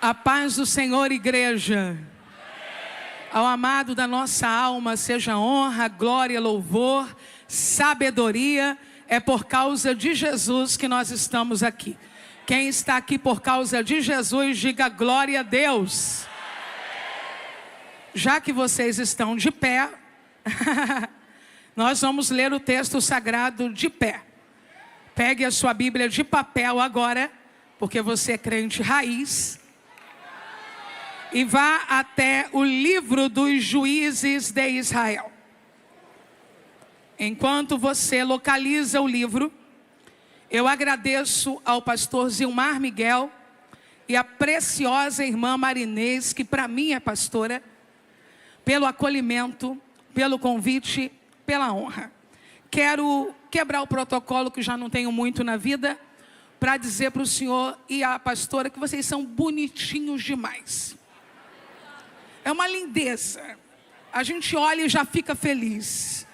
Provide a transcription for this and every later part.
A paz do Senhor, igreja. Ao amado da nossa alma, seja honra, glória, louvor, sabedoria. É por causa de Jesus que nós estamos aqui. Quem está aqui por causa de Jesus, diga glória a Deus. Já que vocês estão de pé, nós vamos ler o texto sagrado de pé. Pegue a sua Bíblia de papel agora, porque você é crente raiz. E vá até o livro dos Juízes de Israel. Enquanto você localiza o livro, eu agradeço ao pastor Zilmar Miguel e à preciosa irmã Marinês, que para mim é pastora, pelo acolhimento, pelo convite, pela honra. Quero quebrar o protocolo, que já não tenho muito na vida, para dizer para o senhor e à pastora que vocês são bonitinhos demais. É uma lindeza. A gente olha e já fica feliz.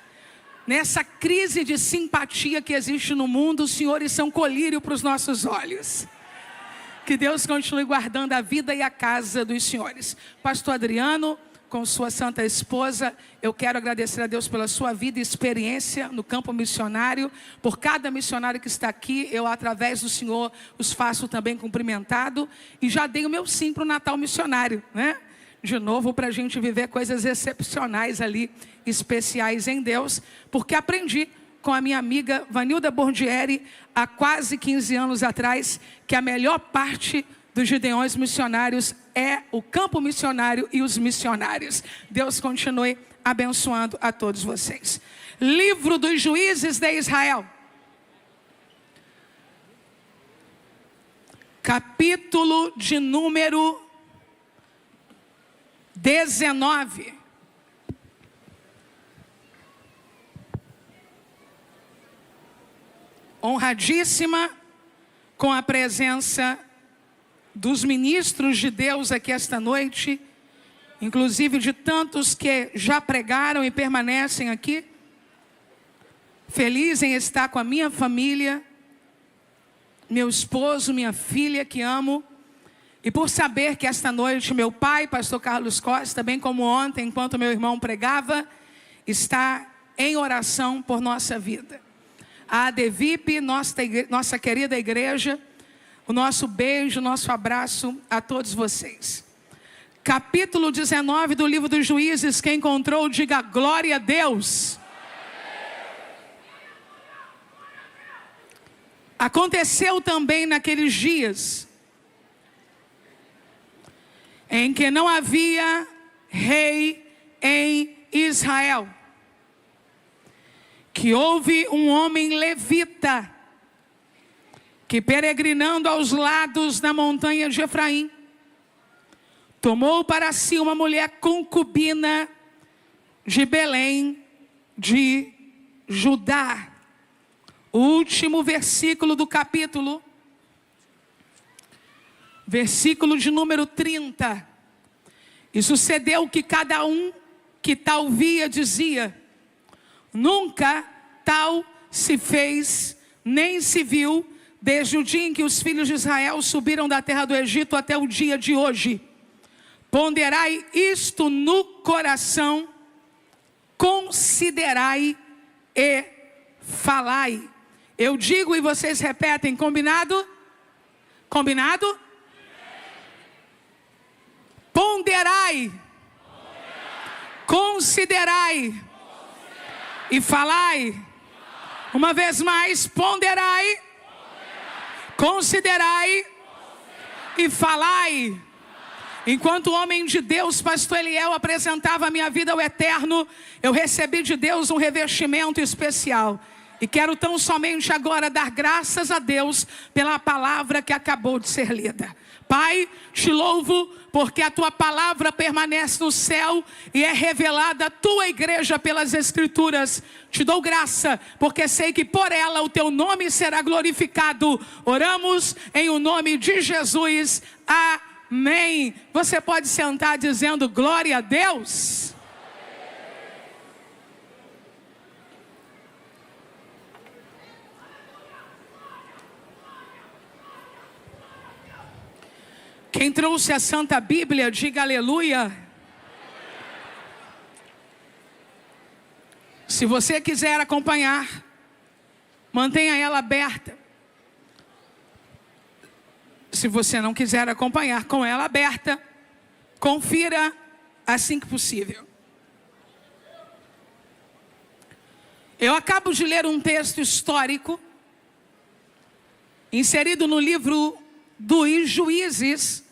Nessa crise de simpatia que existe no mundo, os senhores são colírio para os nossos olhos. Que Deus continue guardando a vida e a casa dos senhores. Pastor Adriano, com sua santa esposa, eu quero agradecer a Deus pela sua vida e experiência no campo missionário. Por cada missionário que está aqui, eu através do Senhor os faço também cumprimentado. E já dei o meu sim para o Natal missionário, né? De novo, para a gente viver coisas excepcionais ali, especiais em Deus, porque aprendi com a minha amiga Vanilda Bordieri, há quase 15 anos atrás, que a melhor parte dos Gideões missionários é o campo missionário e os missionários. Deus continue abençoando a todos vocês. Livro dos Juízes de Israel. Capítulo de número 19. Honradíssima com a presença dos ministros de Deus aqui esta noite, inclusive de tantos que já pregaram e permanecem aqui. Feliz em estar com a minha família, meu esposo, minha filha que amo. E por saber que esta noite meu pai, pastor Carlos Costa, bem como ontem, enquanto meu irmão pregava, está em oração por nossa vida. A ADVIP, nossa querida igreja, o nosso beijo, nosso abraço a todos vocês. Capítulo 19 do livro dos Juízes, quem encontrou, diga glória a Deus. Aconteceu também naqueles dias em que não havia rei em Israel, que houve um homem levita, que peregrinando aos lados da montanha de Efraim, tomou para si uma mulher concubina de Belém de Judá. O último versículo do capítulo, versículo de número 30. E sucedeu que cada um que tal via dizia: nunca tal se fez, nem se viu, desde o dia em que os filhos de Israel subiram da terra do Egito até o dia de hoje. Ponderai isto no coração, considerai e falai. Eu digo e vocês repetem, combinado? Combinado? Ponderai, considerai e falai. Uma vez mais, ponderai, considerai e falai. Enquanto o homem de Deus, pastor Eliel, apresentava a minha vida ao eterno, eu recebi de Deus um revestimento especial. E quero tão somente agora dar graças a Deus pela palavra que acabou de ser lida. Pai, te louvo porque a tua palavra permanece no céu e é revelada à tua igreja pelas escrituras. Te dou graça porque sei que por ela o teu nome será glorificado. Oramos em o nome de Jesus. Amém. Você pode sentar dizendo glória a Deus. Quem trouxe a Santa Bíblia, diga aleluia. Se você quiser acompanhar, mantenha ela aberta. Se você não quiser acompanhar com ela aberta, confira assim que possível. Eu acabo de ler um texto histórico inserido no livro dos Juízes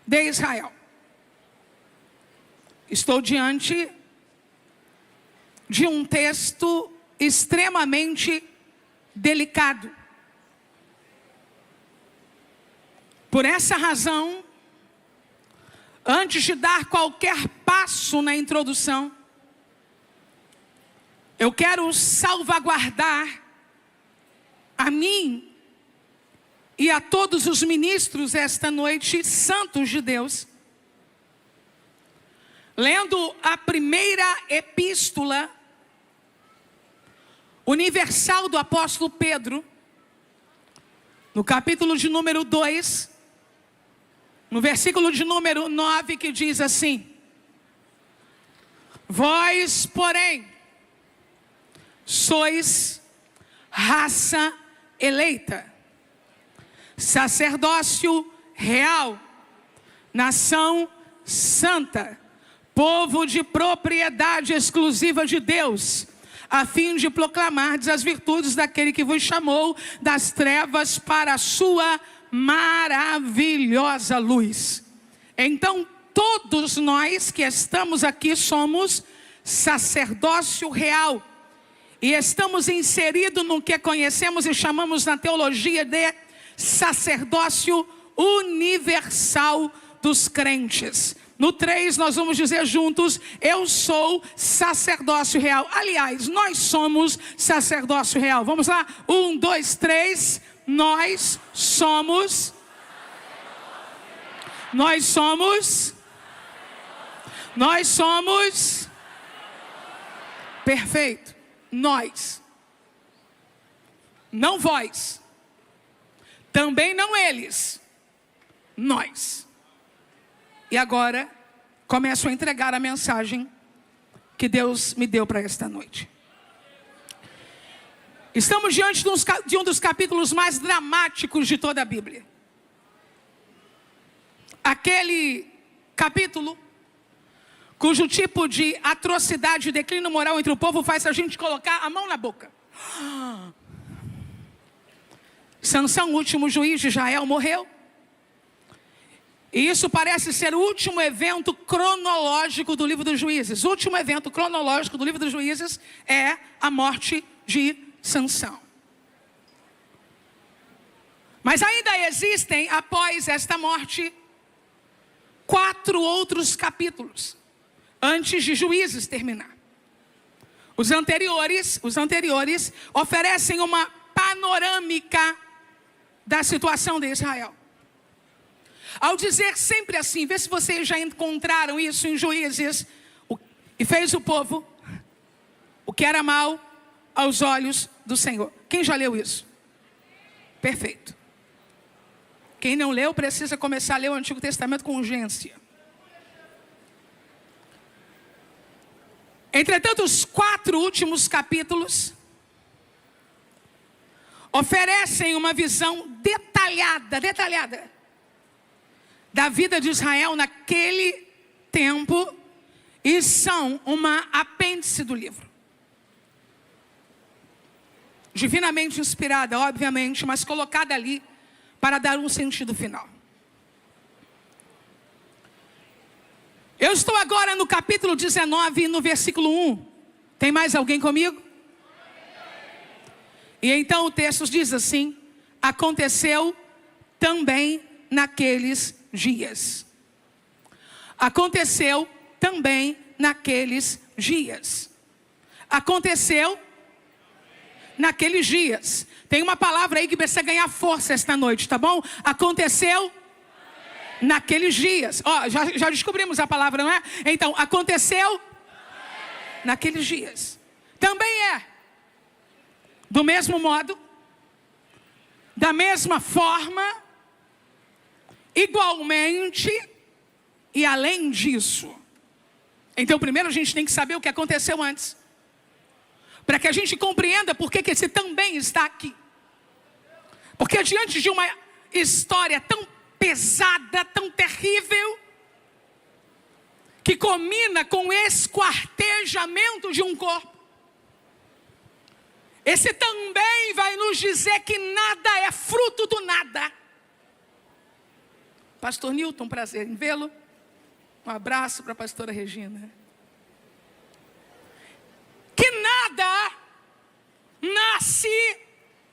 de Israel. Estou diante de um texto extremamente delicado. Por essa razão, antes de dar qualquer passo na introdução, eu quero salvaguardar a mim e a todos os ministros esta noite, santos de Deus, lendo a primeira epístola universal do apóstolo Pedro, no capítulo de número 2, no versículo de número 9, que diz assim: vós, porém, sois raça eleita, sacerdócio real, nação santa, povo de propriedade exclusiva de Deus, a fim de proclamar as virtudes daquele que vos chamou das trevas para a sua maravilhosa luz. Então, todos nós que estamos aqui somos sacerdócio real, e estamos inseridos no que conhecemos e chamamos na teologia de sacerdócio universal dos crentes. No 3 nós vamos dizer juntos: eu sou sacerdócio real. Aliás, nós somos sacerdócio real. Vamos lá? 1, 2, 3. Nós somos perfeito. Nós, não vós, também não eles, nós. E agora começo a entregar a mensagem que Deus me deu para esta noite. Estamos diante de um dos capítulos mais dramáticos de toda a Bíblia. Aquele capítulo cujo tipo de atrocidade e declínio moral entre o povo faz a gente colocar a mão na boca. Sansão, o último juiz de Israel, morreu. E isso parece ser o último evento cronológico do livro dos Juízes. O último evento cronológico do livro dos Juízes é a morte de Sansão. Mas ainda existem, após esta morte, 4 outros capítulos antes de Juízes terminar. Os anteriores oferecem uma panorâmica da situação de Israel. Ao dizer sempre assim, vê se vocês já encontraram isso em Juízes: e fez o povo o que era mal aos olhos do Senhor. Quem já leu isso? Perfeito. Quem não leu precisa começar a ler o Antigo Testamento com urgência. Entretanto, os 4 últimos capítulos oferecem uma visão detalhada da vida de Israel naquele tempo, e são uma apêndice do livro. Divinamente inspirada, obviamente, mas colocada ali para dar um sentido final. Eu estou agora no capítulo 19, no versículo 1. Tem mais alguém comigo? E então o texto diz assim: aconteceu também naqueles dias. Aconteceu também naqueles dias. Aconteceu naqueles dias. Tem uma palavra aí que precisa ganhar força esta noite, tá bom? Aconteceu naqueles dias. Ó, já descobrimos a palavra, não é? Então, aconteceu naqueles dias. Também é. Do mesmo modo, da mesma forma, igualmente e além disso. Então primeiro a gente tem que saber o que aconteceu antes, para que a gente compreenda por que esse também está aqui. Porque diante de uma história tão pesada, tão terrível, que culmina com o esquartejamento de um corpo, esse também vai nos dizer que nada é fruto do nada. Pastor Newton, prazer em vê-lo. Um abraço para a pastora Regina. Que nada nasce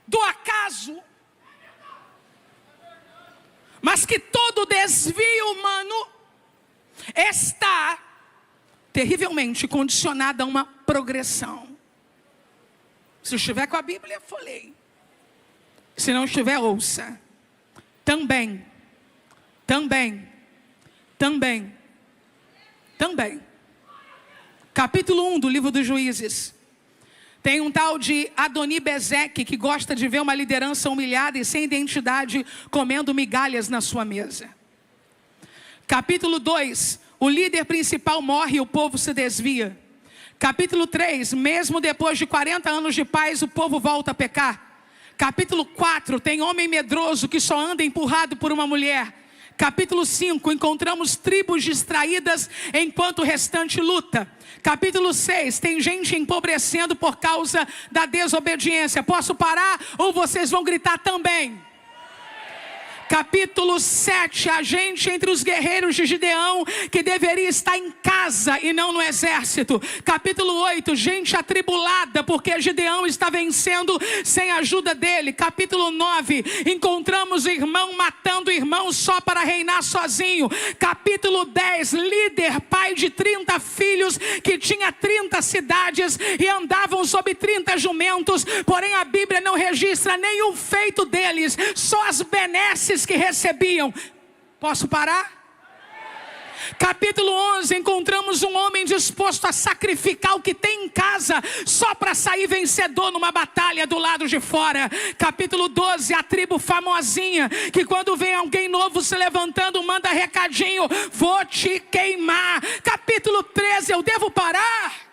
do acaso, mas que todo desvio humano está terrivelmente condicionado a uma progressão. Se estiver com a Bíblia, folheie. Se não estiver, ouça. Também. Capítulo 1 do livro dos Juízes. Tem um tal de Adoni-Bezeque que gosta de ver uma liderança humilhada e sem identidade comendo migalhas na sua mesa. Capítulo 2, o líder principal morre e o povo se desvia. Capítulo 3, mesmo depois de 40 anos de paz, o povo volta a pecar. Capítulo 4, tem homem medroso que só anda empurrado por uma mulher. Capítulo 5, encontramos tribos distraídas enquanto o restante luta. Capítulo 6, tem gente empobrecendo por causa da desobediência. Posso parar ou vocês vão gritar também? Capítulo 7, a gente entre os guerreiros de Gideão que deveria estar em casa e não no exército. Capítulo 8, gente atribulada porque Gideão está vencendo sem a ajuda dele. Capítulo 9, encontramos irmão matando irmão só para reinar sozinho. Capítulo 10, líder, pai de 30 filhos que tinha 30 cidades e andavam sob 30 jumentos, porém a Bíblia não registra nenhum feito deles, só as benesses que recebiam. Posso parar? Capítulo 11, encontramos um homem disposto a sacrificar o que tem em casa só para sair vencedor numa batalha do lado de fora. Capítulo 12, a tribo famosinha que quando vem alguém novo se levantando manda recadinho: vou te queimar. Capítulo 13, eu devo parar?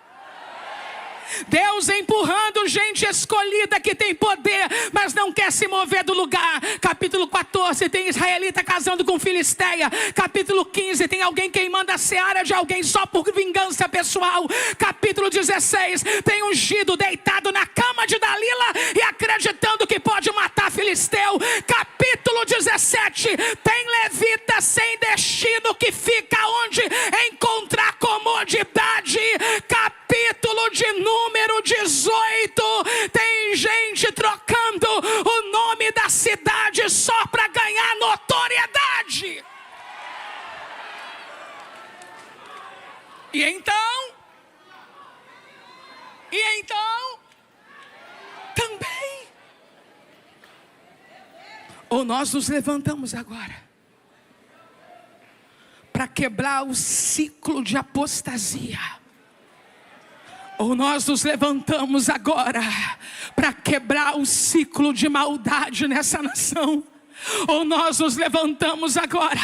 Deus empurrando gente escolhida que tem poder, mas não quer se mover do lugar. Capítulo 14, tem israelita casando com filisteia. Capítulo 15, tem alguém queimando a seara de alguém só por vingança pessoal. Capítulo 16, tem ungido deitado na cama de Dalila e acreditando que pode matar filisteu. Capítulo 17, tem levita sem destino que fica onde encontrar comodidade. Capítulo de número 18, tem gente trocando o nome da cidade só para ganhar notoriedade. E então, também, ou nós nos levantamos agora para quebrar o ciclo de apostasia, ou nós nos levantamos agora para quebrar o ciclo de maldade nessa nação. Ou nós nos levantamos agora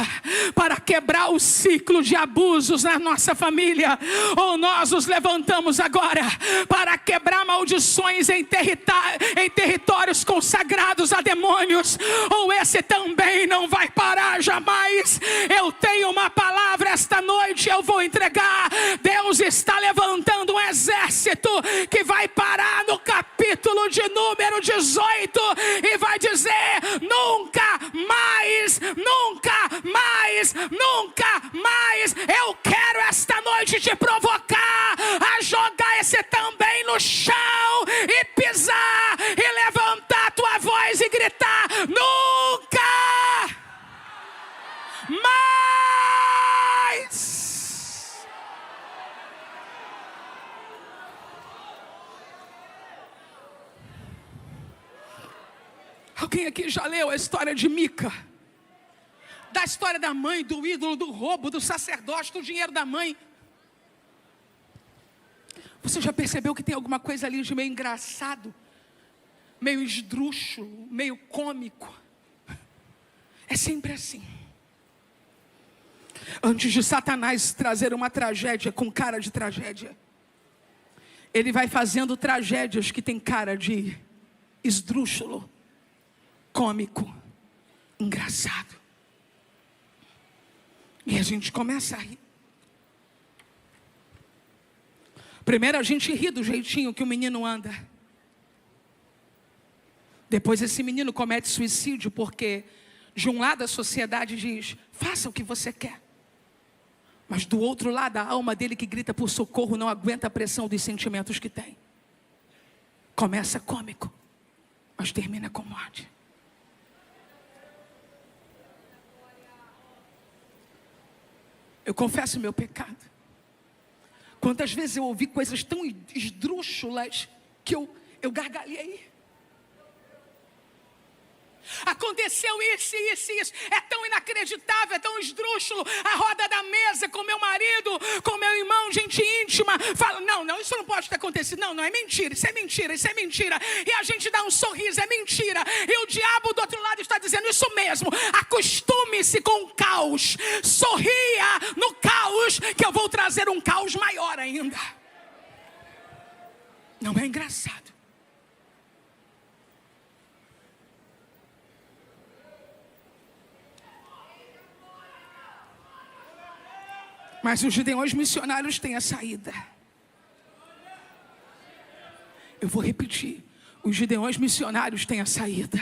para quebrar o ciclo de abusos na nossa família. Ou nós nos levantamos agora para quebrar maldições em territórios consagrados a demônios. Ou esse também não vai parar jamais. Eu tenho uma palavra esta noite, eu vou entregar. Deus está levantando um exército que vai parar no capítulo de número 18 e vai dizer: nunca mais, eu quero esta noite te provocar a jogar esse também no chão e pisar e levantar a tua voz e gritar: nunca mais. Alguém aqui já leu a história de Mica? Da história da mãe, do ídolo, do roubo, do sacerdote, do dinheiro da mãe. Você já percebeu que tem alguma coisa ali de meio engraçado? Meio esdrúxulo, meio cômico? É sempre assim. Antes de Satanás trazer uma tragédia com cara de tragédia, ele vai fazendo tragédias que tem cara de esdrúxulo, cômico, engraçado. E a gente começa a rir. Primeiro a gente ri do jeitinho que o menino anda. Depois esse menino comete suicídio porque de um lado a sociedade diz: faça o que você quer. Mas do outro lado a alma dele que grita por socorro não aguenta a pressão dos sentimentos que tem. Começa cômico, mas termina com morte. Eu confesso meu pecado. Quantas vezes eu ouvi coisas tão esdrúxulas que eu gargalhei. Aconteceu isso, isso, isso. É tão inacreditável, é tão esdrúxulo. A roda da mesa com meu marido, com meu irmão, gente íntima, fala: não, isso não pode ter acontecido. Não, é mentira, isso é mentira, isso é mentira. E a gente dá um sorriso, é mentira. E o diabo do outro lado está dizendo: isso mesmo, acostume-se com o caos. Sorria no caos, que eu vou trazer um caos maior ainda. Não é engraçado? Mas os gideões missionários têm a saída. Eu vou repetir. Os gideões missionários têm a saída.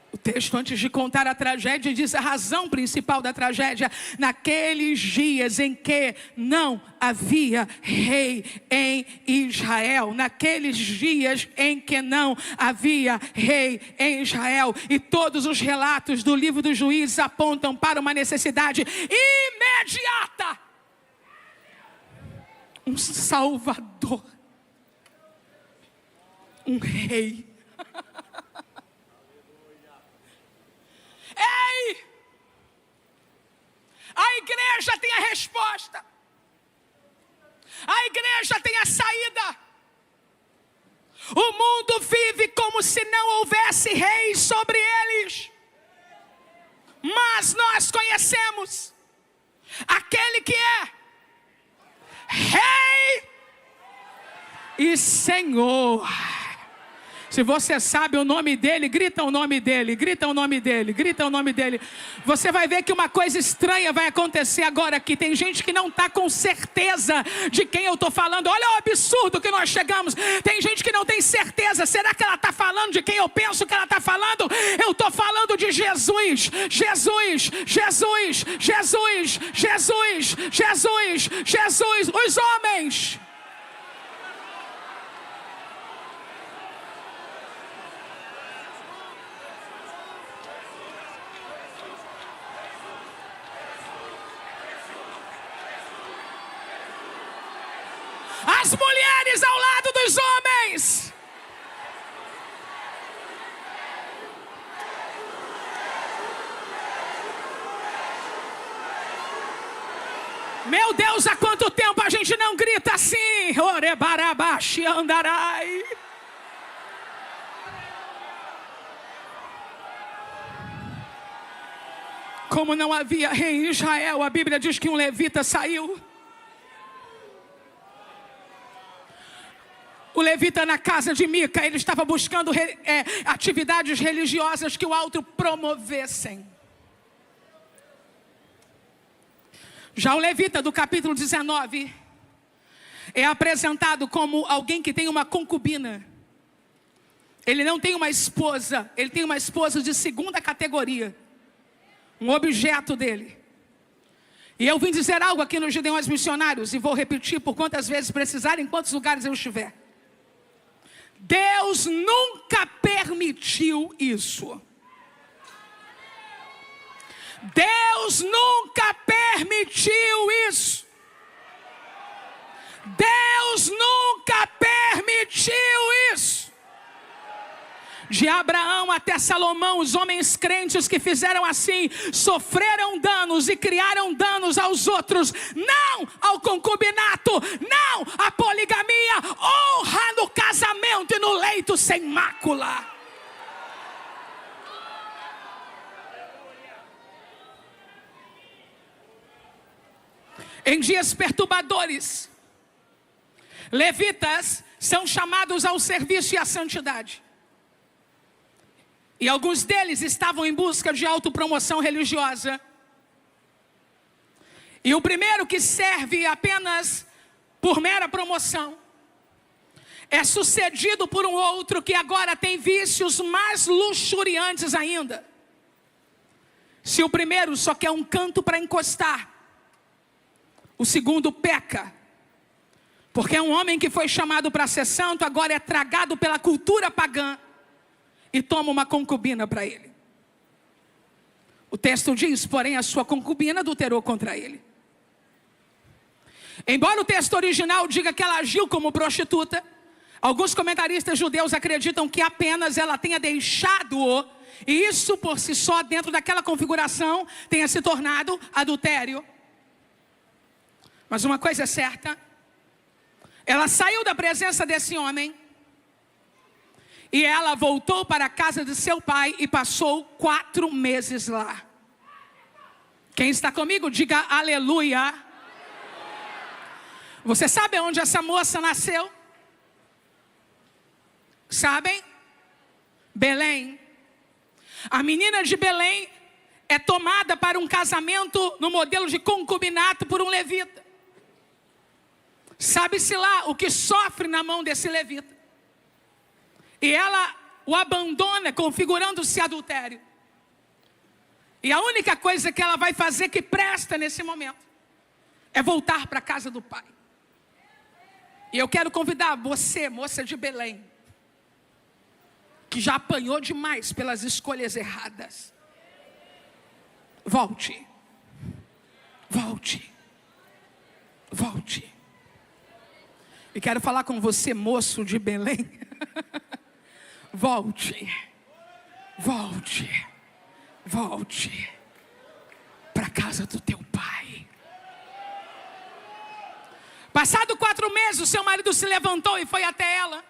O texto, antes de contar a tragédia, diz a razão principal da tragédia. Naqueles dias em que não havia rei em Israel. Naqueles dias em que não havia rei em Israel. E todos os relatos do livro dos Juízes apontam para uma necessidade imediata. Um Salvador. Um rei. Ei! A igreja tem a resposta. A igreja tem a saída. O mundo vive como se não houvesse reis sobre eles. Mas nós conhecemos aquele que é Rei e Senhor. Se você sabe o nome dele, grita o nome dele, grita o nome dele, grita o nome dele. Você vai ver que uma coisa estranha vai acontecer agora aqui. Tem gente que não está com certeza de quem eu estou falando. Olha o absurdo que nós chegamos. Tem gente que não tem certeza. Será que ela está falando de quem eu penso que ela está falando? Eu estou falando de Jesus. Jesus, Jesus, Jesus, Jesus, Jesus, Jesus. Os homens. As mulheres ao lado dos homens. Meu Deus, há quanto tempo a gente não grita assim? Orebarabaxi andarai. Como não havia rei em Israel, a Bíblia diz que um levita saiu. O levita na casa de Mica, ele estava buscando atividades religiosas que o outro promovessem. Já o levita do capítulo 19 é apresentado como alguém que tem uma concubina. Ele não tem uma esposa, ele tem uma esposa de segunda categoria. Um objeto dele. E eu vim dizer algo aqui nos Gideões Missionários, e vou repetir por quantas vezes precisar, em quantos lugares eu estiver. Deus nunca permitiu isso. Deus nunca permitiu isso. Deus nunca permitiu isso. De Abraão até Salomão, os homens crentes que fizeram assim, sofreram danos e criaram danos aos outros. Não ao concubinato, não à poligamia, honra no casamento e no leito sem mácula. Em dias perturbadores, levitas são chamados ao serviço e à santidade. E alguns deles estavam em busca de autopromoção religiosa. E o primeiro que serve apenas por mera promoção é sucedido por um outro que agora tem vícios mais luxuriantes ainda. Se o primeiro só quer um canto para encostar, o segundo peca. Porque é um homem que foi chamado para ser santo, agora é tragado pela cultura pagã e toma uma concubina para ele. O texto diz, porém, a sua concubina adulterou contra ele. Embora o texto original diga que ela agiu como prostituta, alguns comentaristas judeus acreditam que apenas ela tenha deixado-o, e isso por si só, dentro daquela configuração, tenha se tornado adultério. Mas uma coisa é certa, ela saiu da presença desse homem, e ela voltou para a casa de seu pai e passou 4 meses lá. Quem está comigo, diga aleluia. Você sabe onde essa moça nasceu? Sabem? Belém. A menina de Belém é tomada para um casamento no modelo de concubinato por um levita. Sabe-se lá o que sofre na mão desse levita. E ela o abandona, configurando-se adultério. E a única coisa que ela vai fazer que presta nesse momento é voltar para a casa do pai. E eu quero convidar você, moça de Belém, que já apanhou demais pelas escolhas erradas. Volte. Volte. Volte. E quero falar com você, moço de Belém. Volte. Volte. Volte para a casa do teu pai. Passado 4 meses, o seu marido se levantou e foi até ela.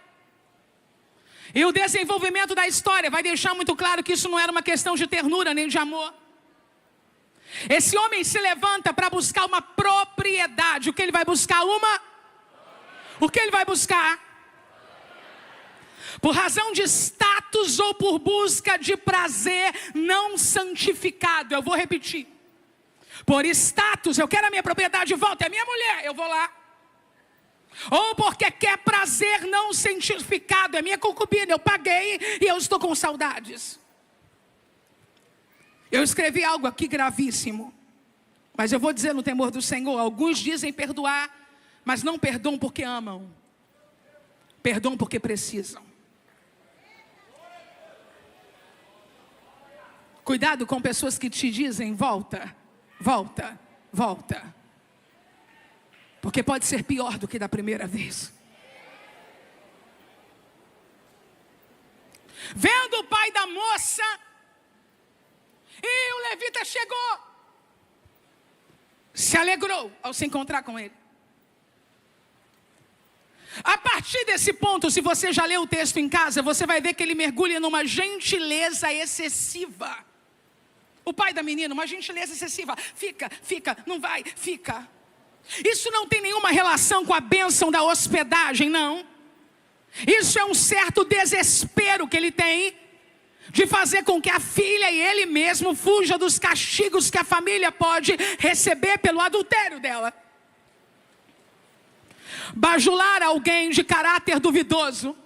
E o desenvolvimento da história vai deixar muito claro que isso não era uma questão de ternura nem de amor. Esse homem se levanta para buscar uma propriedade. O que ele vai buscar? O que ele vai buscar? Por razão de status ou por busca de prazer não santificado. Eu vou repetir. Por status, eu quero a minha propriedade de volta, é minha mulher, eu vou lá. Ou porque quer prazer não santificado, é minha concubina, eu paguei e eu estou com saudades. Eu escrevi algo aqui gravíssimo, mas eu vou dizer no temor do Senhor. Alguns dizem perdoar, mas não perdoam porque amam. Perdoam porque precisam. Cuidado com pessoas que te dizem volta, volta, volta. Porque pode ser pior do que da primeira vez. Vendo o pai da moça, e o levita chegou. Se alegrou ao se encontrar com ele. A partir desse ponto, se você já leu o texto em casa, você vai ver que ele mergulha numa gentileza excessiva. O pai da menina, uma gentileza excessiva. Fica, não vai, fica. Isso não tem nenhuma relação com a bênção da hospedagem, não. Isso é um certo desespero que ele tem de fazer com que a filha e ele mesmo fuja dos castigos que a família pode receber pelo adultério dela. Bajular alguém de caráter duvidoso.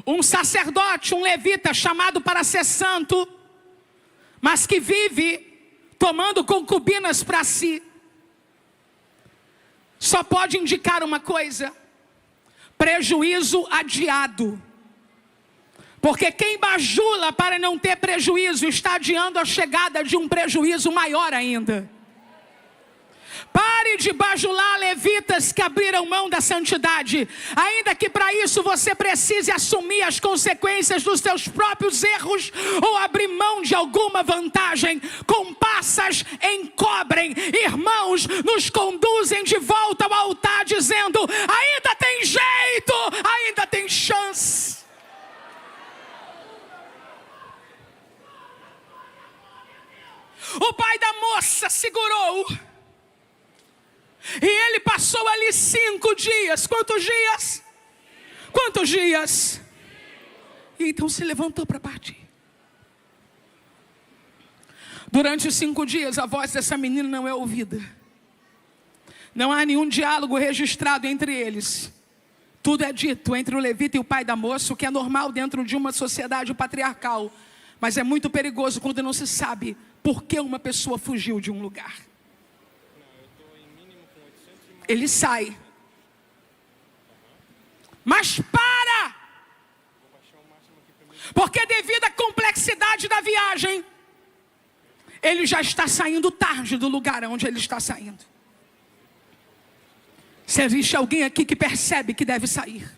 Um sacerdote, um levita chamado para ser santo, mas que vive tomando concubinas para si, só pode indicar uma coisa: prejuízo adiado. Porque quem bajula para não ter prejuízo está adiando a chegada de um prejuízo maior ainda. Pare de bajular levitas que abriram mão da santidade, ainda que para isso você precise assumir as consequências dos seus próprios erros ou abrir mão de alguma vantagem. Compassas encobrem, irmãos nos conduzem de volta ao altar dizendo: ainda tem jeito, ainda tem chance. O pai da moça segurou E ele passou ali 5 dias. Quantos dias? Quantos dias? E então se levantou para partir. Durante os 5 dias, a voz dessa menina não é ouvida. Não há nenhum diálogo registrado entre eles. Tudo é dito entre o levita e o pai da moça, o que é normal dentro de uma sociedade patriarcal. Mas é muito perigoso quando não se sabe por que uma pessoa fugiu de um lugar. Ele sai. Mas para! Porque devido à complexidade da viagem, ele já está saindo tarde do lugar onde ele está saindo. Se existe alguém aqui que percebe que deve sair,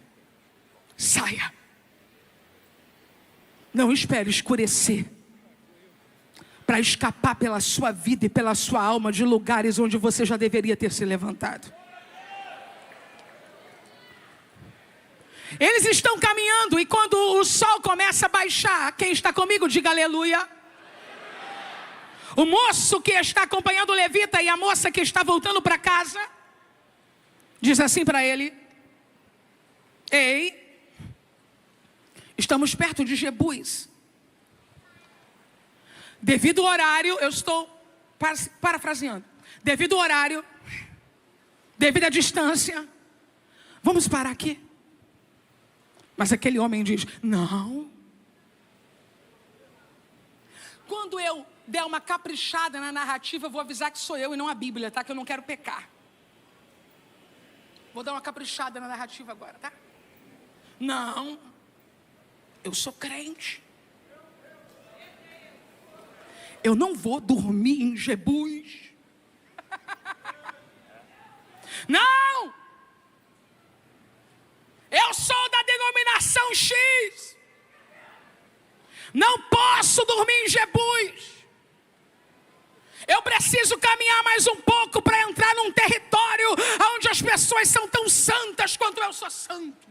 saia. Não espere escurecer para escapar pela sua vida e pela sua alma de lugares onde você já deveria ter se levantado. Eles estão caminhando e quando o sol começa a baixar, quem está comigo, diga aleluia. O moço que está acompanhando o levita e a moça que está voltando para casa, diz assim para ele: ei, estamos perto de Jebus. Devido ao horário, eu estou parafraseando. Devido ao horário, devido à distância, vamos parar aqui. Mas aquele homem diz: não. Quando eu der uma caprichada na narrativa, eu vou avisar que sou eu e não a Bíblia, tá? Que eu não quero pecar. Vou dar uma caprichada na narrativa agora, tá? Não. Eu sou crente. Eu não vou dormir em Jebus. Não! Eu sou da denominação X. Não posso dormir em Jebus. Eu preciso caminhar mais um pouco para entrar num território onde as pessoas são tão santas quanto eu sou santo.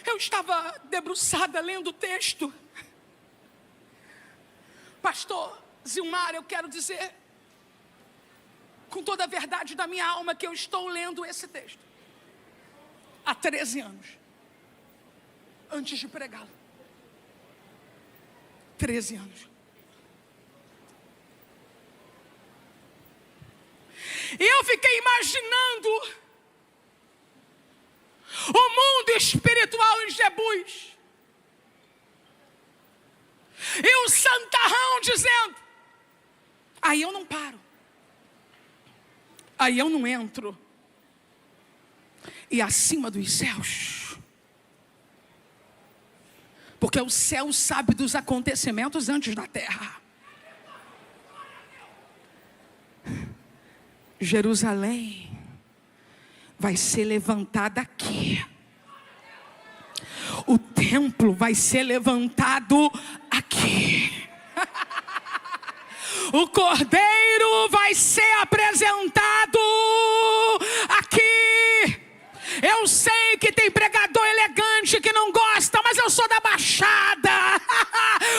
Eu estava debruçada lendo o texto. Pastor Zilmar, eu quero dizer com toda a verdade da minha alma que eu estou lendo esse texto há 13 anos, antes de pregá-lo. 13 anos. E eu fiquei imaginando o mundo espiritual em Jebus. E o santarrão dizendo: aí eu não paro. Aí eu não entro. E acima dos céus, porque o céu sabe dos acontecimentos antes da terra. Jerusalém vai ser levantada aqui. O templo vai ser levantado aqui. O cordeiro vai ser apresentado aqui. Eu sei que tem pregador elegante que não gosta, mas eu sou da Baixada.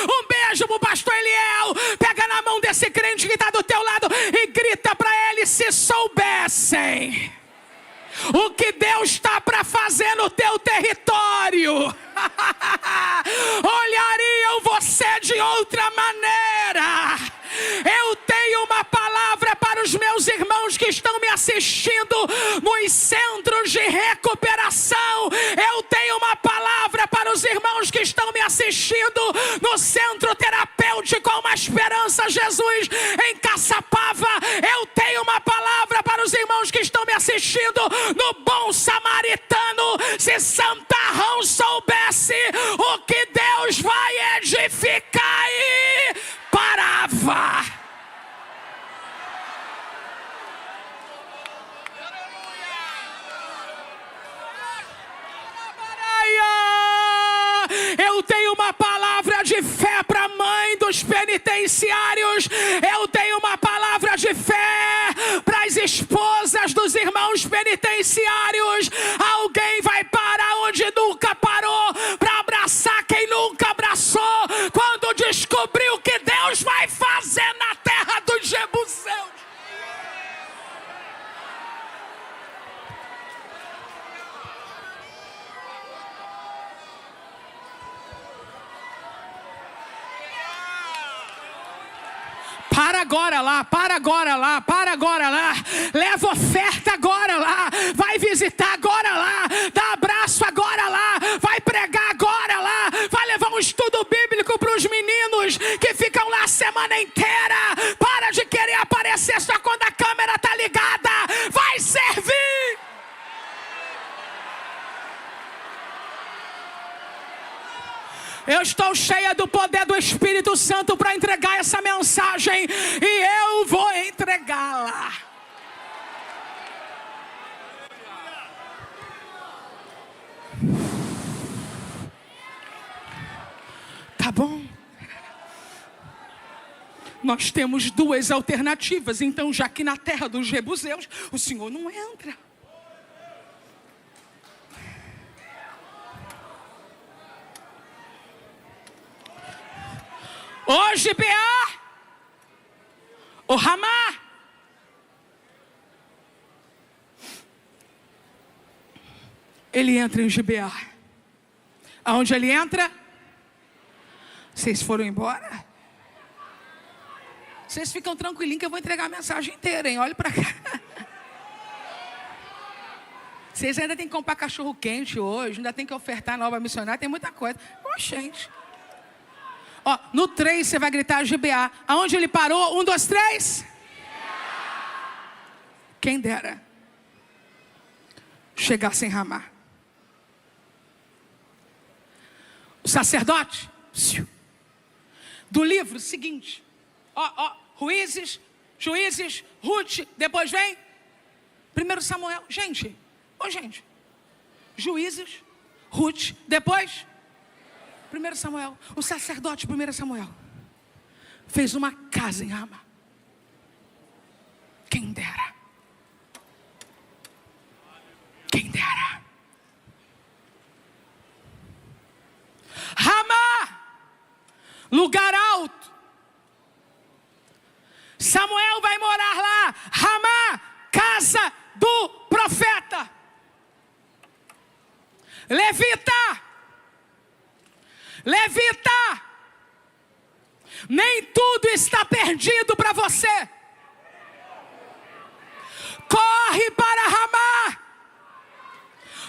Um beijo pro pastor Eliel. Pega na mão desse crente que está do teu lado e grita para ele: se soubessem o que Deus está para fazer no teu território, olhariam você de outra maneira. Eu tenho uma palavra para os meus irmãos que estão me assistindo nos centros de recuperação. Eu tenho uma palavra para os irmãos que estão me assistindo no centro terapêutico Uma Esperança Jesus em Caçapava. Eu tenho uma palavra para os irmãos que estão me assistindo no Bom Samaritano. Se Santarrão soubesse o que Deus vai edificar aí, parava. Eu tenho uma palavra de fé para a mãe dos penitenciários. Eu tenho uma palavra de fé para as esposas dos irmãos penitenciários. Alguém vai parar onde nunca parou para abraçar quem nunca abraçou, quando descobriu que Deus vai fazer. Para agora lá, para agora lá, para agora lá. Leva oferta agora lá. Vai visitar agora lá. Dá abraço agora lá. Vai pregar agora lá. Vai levar um estudo bíblico para os meninos que ficam lá a semana inteira. Para de querer aparecer só quando a câmera está ligada. Vai servir. Eu estou cheia do poder do Espírito Santo para entregar essa mensagem. E eu vou entregá-la. Tá bom? Nós temos duas alternativas. Então, já que na terra dos jebuseus, o Senhor não entra. Ou Gibeá, ou Ramá. Ele entra em Gibeá. Aonde ele entra? Vocês foram embora? Vocês ficam tranquilinhos que eu vou entregar a mensagem inteira, hein? Olhe para cá. Vocês ainda tem que comprar cachorro quente hoje, ainda tem que ofertar nova missionária, tem muita coisa. Gente. Ó, no 3 você vai gritar Gibeá. Aonde ele parou? 1, 2, 3. Quem dera chegasse em Ramá. O sacerdote do livro seguinte. Juízes, Ruth, depois vem 1 Samuel. Gente, Juízes, Ruth, depois 1 Samuel. O sacerdote 1 Samuel fez uma casa em Ramá. Quem dera. Quem dera. Ramá, lugar alto. Samuel vai morar lá. Ramá, casa do profeta. Levita, nem tudo está perdido para você. Corre para Ramá,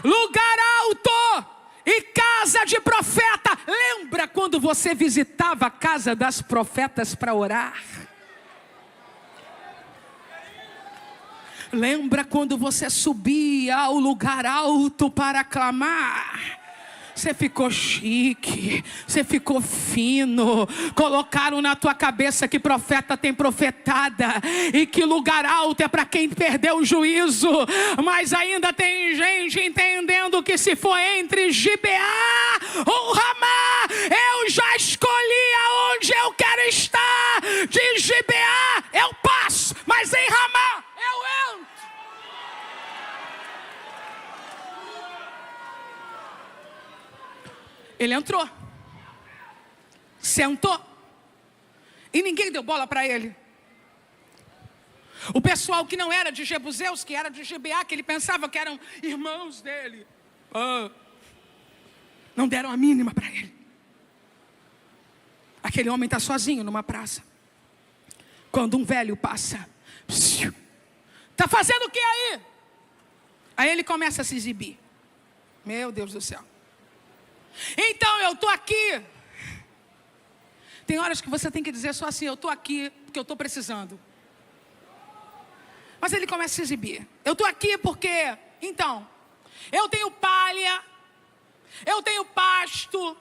lugar alto e casa de profeta. Lembra quando você visitava a casa das profetas para orar? Lembra quando você subia ao lugar alto para clamar? Você ficou chique, você ficou fino. Colocaram na tua cabeça que profeta tem profetada e que lugar alto é para quem perdeu o juízo. Mas ainda tem gente entendendo que se for entre Gibeá ou Ramá, eu já escolhi aonde eu quero estar. De Gibeá eu passo, mas em Ramá eu entro. Ele entrou, sentou, e ninguém deu bola para ele. O pessoal que não era de Jebuseus, que era de Gibeá, que ele pensava que eram irmãos dele, não deram a mínima para ele. Aquele homem está sozinho numa praça. Quando um velho passa, está fazendo o que aí? Aí ele começa a se exibir. Meu Deus do céu. Então eu estou aqui. Tem horas que você tem que dizer só assim: eu estou aqui porque eu estou precisando. Mas ele começa a se exibir. Eu estou aqui porque, então, eu tenho palha, eu tenho pasto,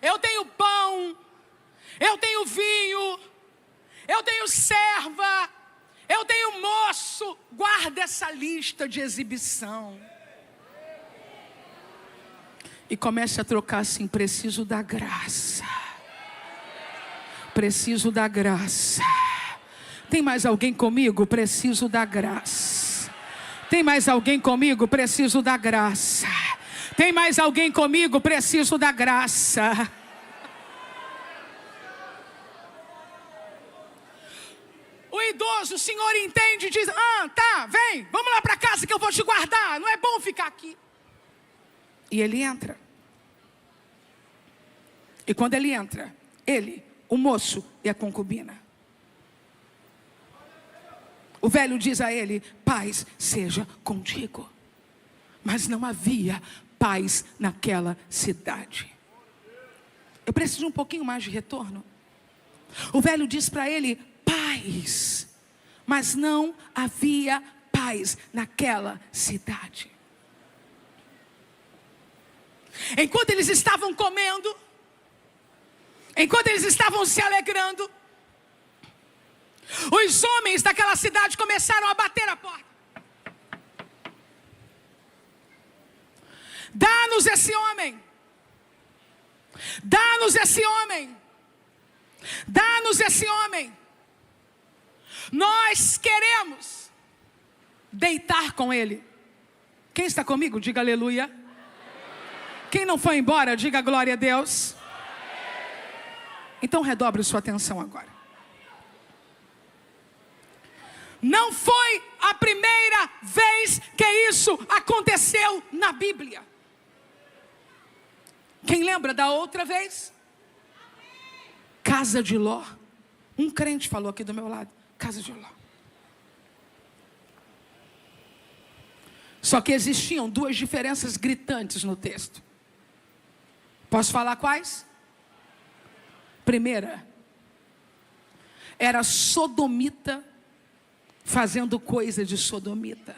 eu tenho pão, eu tenho vinho, eu tenho serva, eu tenho moço. Guarda essa lista de exibição. E comece a trocar assim: preciso da graça. Preciso da graça. Tem mais alguém comigo? Preciso da graça. Tem mais alguém comigo? Preciso da graça. Tem mais alguém comigo? Preciso da graça. O idoso, o senhor entende e diz: tá, vem, vamos lá para casa que eu vou te guardar. Não é bom ficar aqui. E ele entra. E quando ele entra, ele, o moço e a concubina. O velho diz a ele: paz seja contigo. Mas não havia paz naquela cidade. Eu preciso de um pouquinho mais de retorno. O velho diz para ele: paz. Mas não havia paz naquela cidade. Enquanto eles estavam comendo, enquanto eles estavam se alegrando, os homens daquela cidade começaram a bater a porta. Dá-nos esse homem. Dá-nos esse homem. Dá-nos esse homem. Nós queremos deitar com ele. Quem está comigo, diga aleluia. Quem não foi embora, diga glória a Deus. Então redobre sua atenção agora. Não foi a primeira vez que isso aconteceu na Bíblia. Quem lembra da outra vez? Casa de Ló. Um crente falou aqui do meu lado. Casa de Ló. Só que existiam duas diferenças gritantes no texto. Posso falar quais? Primeira, era sodomita fazendo coisa de sodomita.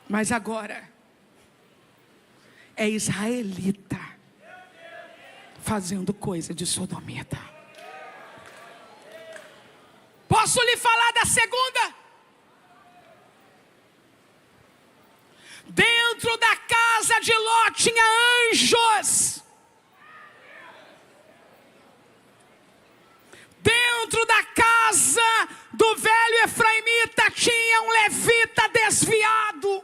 Mas agora é israelita fazendo coisa de sodomita. Posso lhe falar da segunda? Dentro da casa de Ló tinha anjos. Dentro da casa do velho efraimita tinha um levita desviado.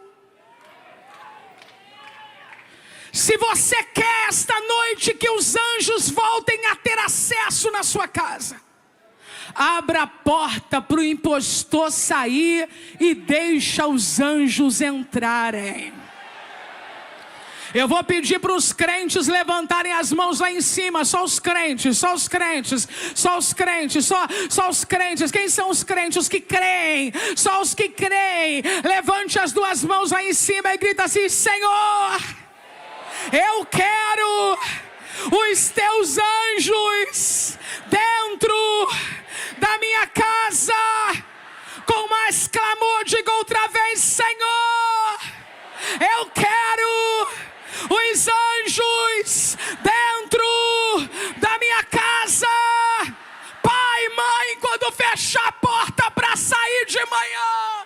Se você quer esta noite que os anjos voltem a ter acesso na sua casa, abra a porta para o impostor sair e deixa os anjos entrarem. Eu vou pedir para os crentes levantarem as mãos lá em cima. Só os crentes, só os crentes, só os crentes, só os crentes. Quem são os crentes? Os que creem. Só os que creem. Levante as duas mãos lá em cima e grita assim: Senhor, eu quero os teus anjos dentro da minha casa. Com mais clamor, diga outra vez: Senhor, eu quero os anjos dentro da minha casa. Pai, mãe, quando fechar a porta para sair de manhã,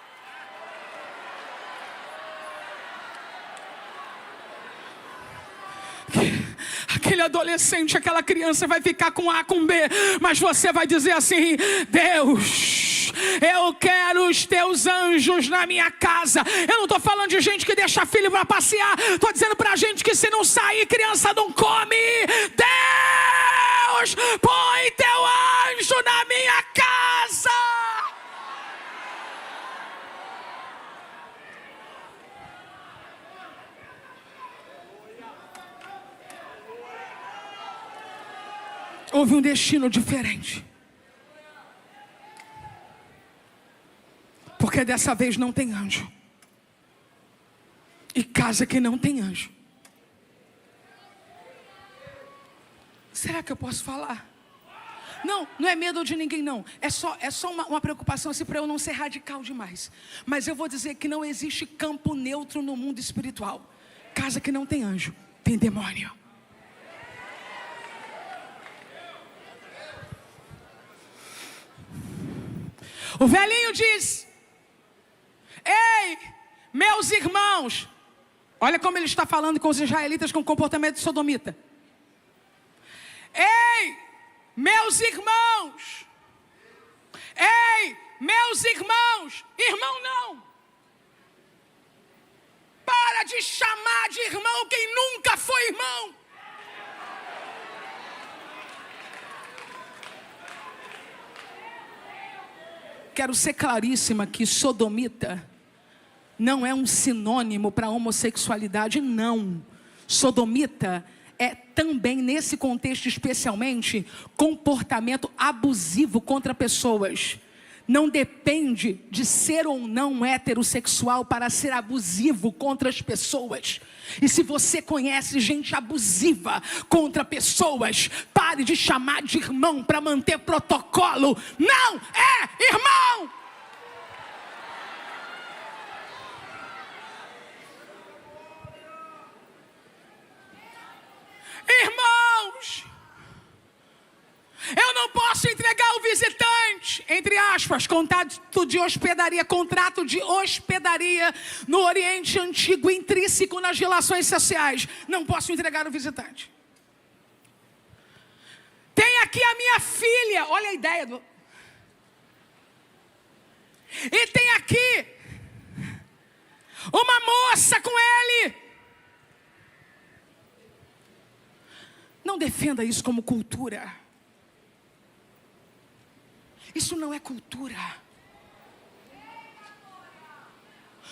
aquele adolescente, aquela criança vai ficar com A, com B, mas você vai dizer assim: Deus, eu quero os teus anjos na minha casa. Eu não estou falando de gente que deixa filho para passear. Estou dizendo para gente que se não sair, criança não come. Deus, põe teu anjo na minha casa. Houve um destino diferente. Porque dessa vez não tem anjo. E casa que não tem anjo. Será que eu posso falar? Não, não é medo de ninguém não. É só uma preocupação assim para eu não ser radical demais. Mas eu vou dizer que não existe campo neutro no mundo espiritual. Casa que não tem anjo, tem demônio. O velhinho diz: ei, meus irmãos. Olha como ele está falando com os israelitas com comportamento de sodomita. Ei, meus irmãos. Ei, meus irmãos. Irmão não. Para de chamar de irmão quem nunca foi irmão. Quero ser claríssima que sodomita não é um sinônimo para homossexualidade, não. Sodomita é também, nesse contexto especialmente, comportamento abusivo contra pessoas. não depende de ser ou não heterossexual para ser abusivo contra as pessoas. E se você conhece gente abusiva contra pessoas, pare de chamar de irmão para manter protocolo. Não é irmão! Irmãos, eu não posso entregar o visitante, entre aspas, contrato de hospedaria no Oriente Antigo, intrínseco nas relações sociais. Não posso entregar o visitante. Tem aqui a minha filha, olha a ideia do... E tem aqui uma moça com ele. Não defenda isso como cultura. Isso não é cultura.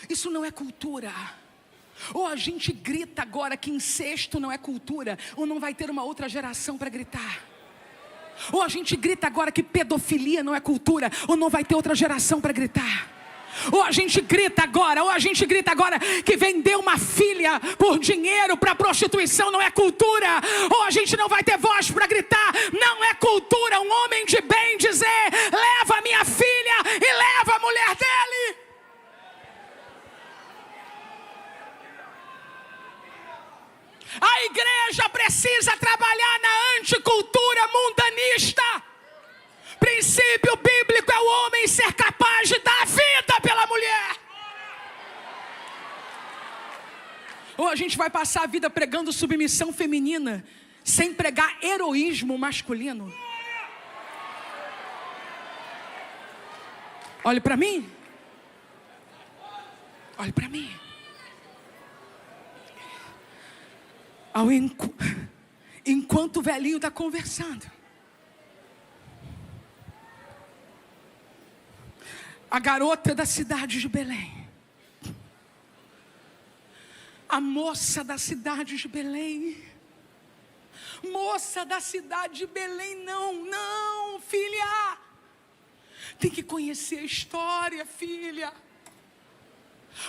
Isso não é cultura. Ou a gente grita agora que incesto não é cultura, ou não vai ter uma outra geração para gritar. Ou a gente grita agora que pedofilia não é cultura, ou não vai ter outra geração para gritar. Ou a gente grita agora que vender uma filha por dinheiro para prostituição não é cultura. Ou a gente não vai ter voz para gritar, não é cultura um homem de bem dizer, leva a minha filha e leva a mulher dele. A igreja precisa trabalhar na anticultura mundanista. Princípio bíblico é o homem ser capaz de dar vida pela mulher. Ou a gente vai passar a vida pregando submissão feminina, sem pregar heroísmo masculino. Olhe para mim. Olhe para mim. Enquanto o velhinho está conversando, a garota da cidade de Belém, a moça da cidade de Belém, moça da cidade de Belém, não, filha, tem que conhecer a história, filha.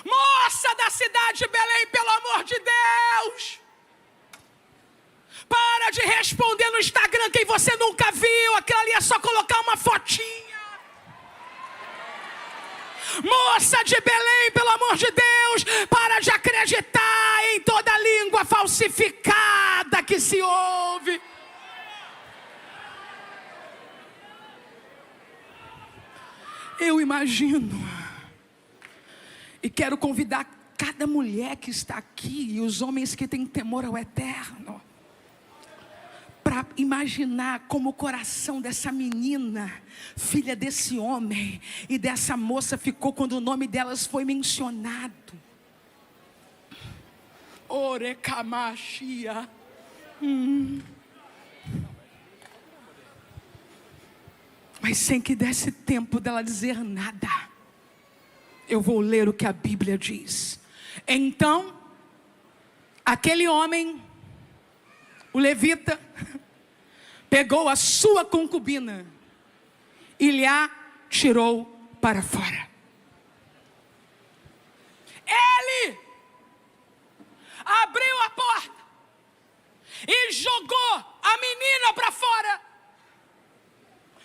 Moça da cidade de Belém, pelo amor de Deus, para de responder no Instagram quem você nunca viu, aquilo ali é só colocar uma fotinha. Moça de Belém, pelo amor de Deus, para de acreditar em toda língua falsificada que se ouve. Eu imagino, e quero convidar cada mulher que está aqui, e os homens que têm temor ao eterno, para imaginar como o coração dessa menina, filha desse homem e dessa moça, ficou quando o nome delas foi mencionado. Orecamachia. Mas sem que desse tempo dela dizer nada, eu vou ler o que a Bíblia diz. Então, aquele homem, o levita, pegou a sua concubina e lhe a tirou para fora. Ele abriu a porta e jogou a menina para fora,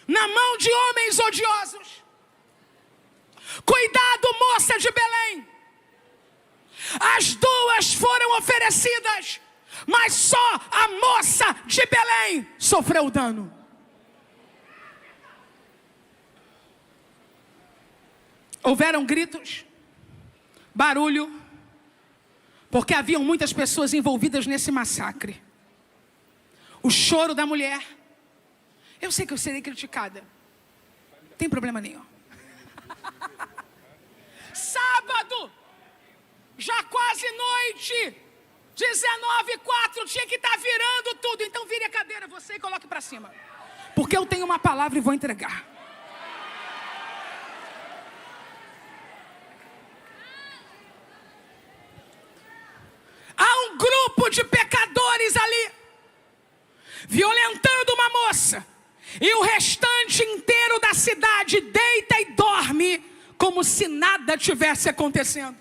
na mão de homens odiosos. Cuidado, moça de Belém. As duas foram oferecidas, mas só a moça de Belém sofreu dano. Houveram gritos, barulho, porque haviam muitas pessoas envolvidas nesse massacre. O choro da mulher. Eu sei que eu serei criticada, não tem problema nenhum. Sábado, já quase noite, 19h04, tinha que estar virando tudo. Então vire a cadeira você e coloque para cima, porque eu tenho uma palavra e vou entregar. Há um grupo de pecadores ali, violentando uma moça, e o restante inteiro da cidade deita e dorme como se nada tivesse acontecendo.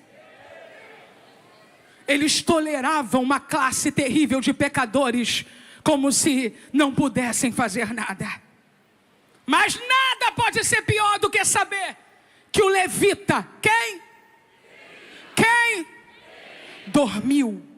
Eles toleravam uma classe terrível de pecadores, como se não pudessem fazer nada. Mas nada pode ser pior do que saber que o levita, quem? Dormiu.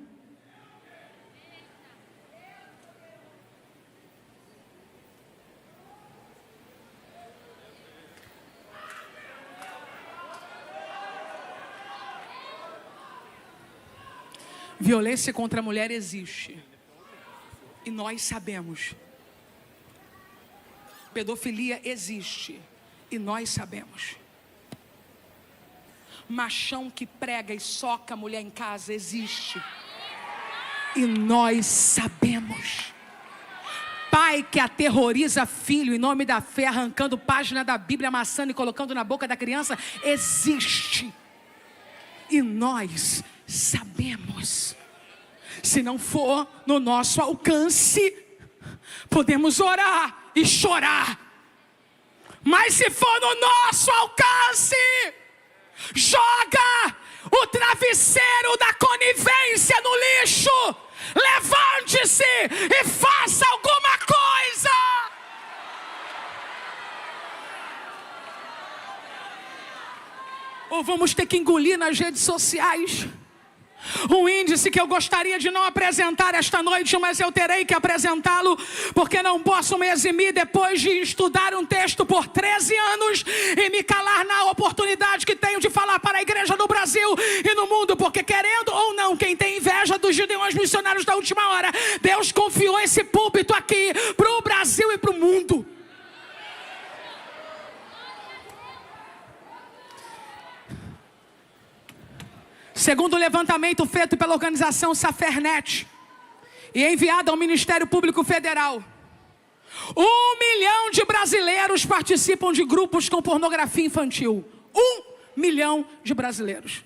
Violência contra a mulher existe. E nós sabemos. Pedofilia existe. E nós sabemos. Machão que prega e soca a mulher em casa existe. E nós sabemos. Pai que aterroriza filho em nome da fé, arrancando página da Bíblia, amassando e colocando na boca da criança, existe. E nós sabemos. Se não for no nosso alcance, podemos orar e chorar. Mas se for no nosso alcance, joga o travesseiro da conivência no lixo. Levante-se e faça alguma coisa. Ou vamos ter que engolir nas redes sociais um índice que eu gostaria de não apresentar esta noite, mas eu terei que apresentá-lo, porque não posso me eximir depois de estudar um texto por 13 anos e me calar na oportunidade que tenho de falar para a igreja no Brasil e no mundo, porque querendo ou não, quem tem inveja dos gideões missionários da última hora, Deus confiou esse púlpito aqui para o Brasil e para o mundo. Segundo o levantamento feito pela organização Safernet e enviado ao Ministério Público Federal, 1 milhão de brasileiros participam de grupos com pornografia infantil. 1 milhão de brasileiros.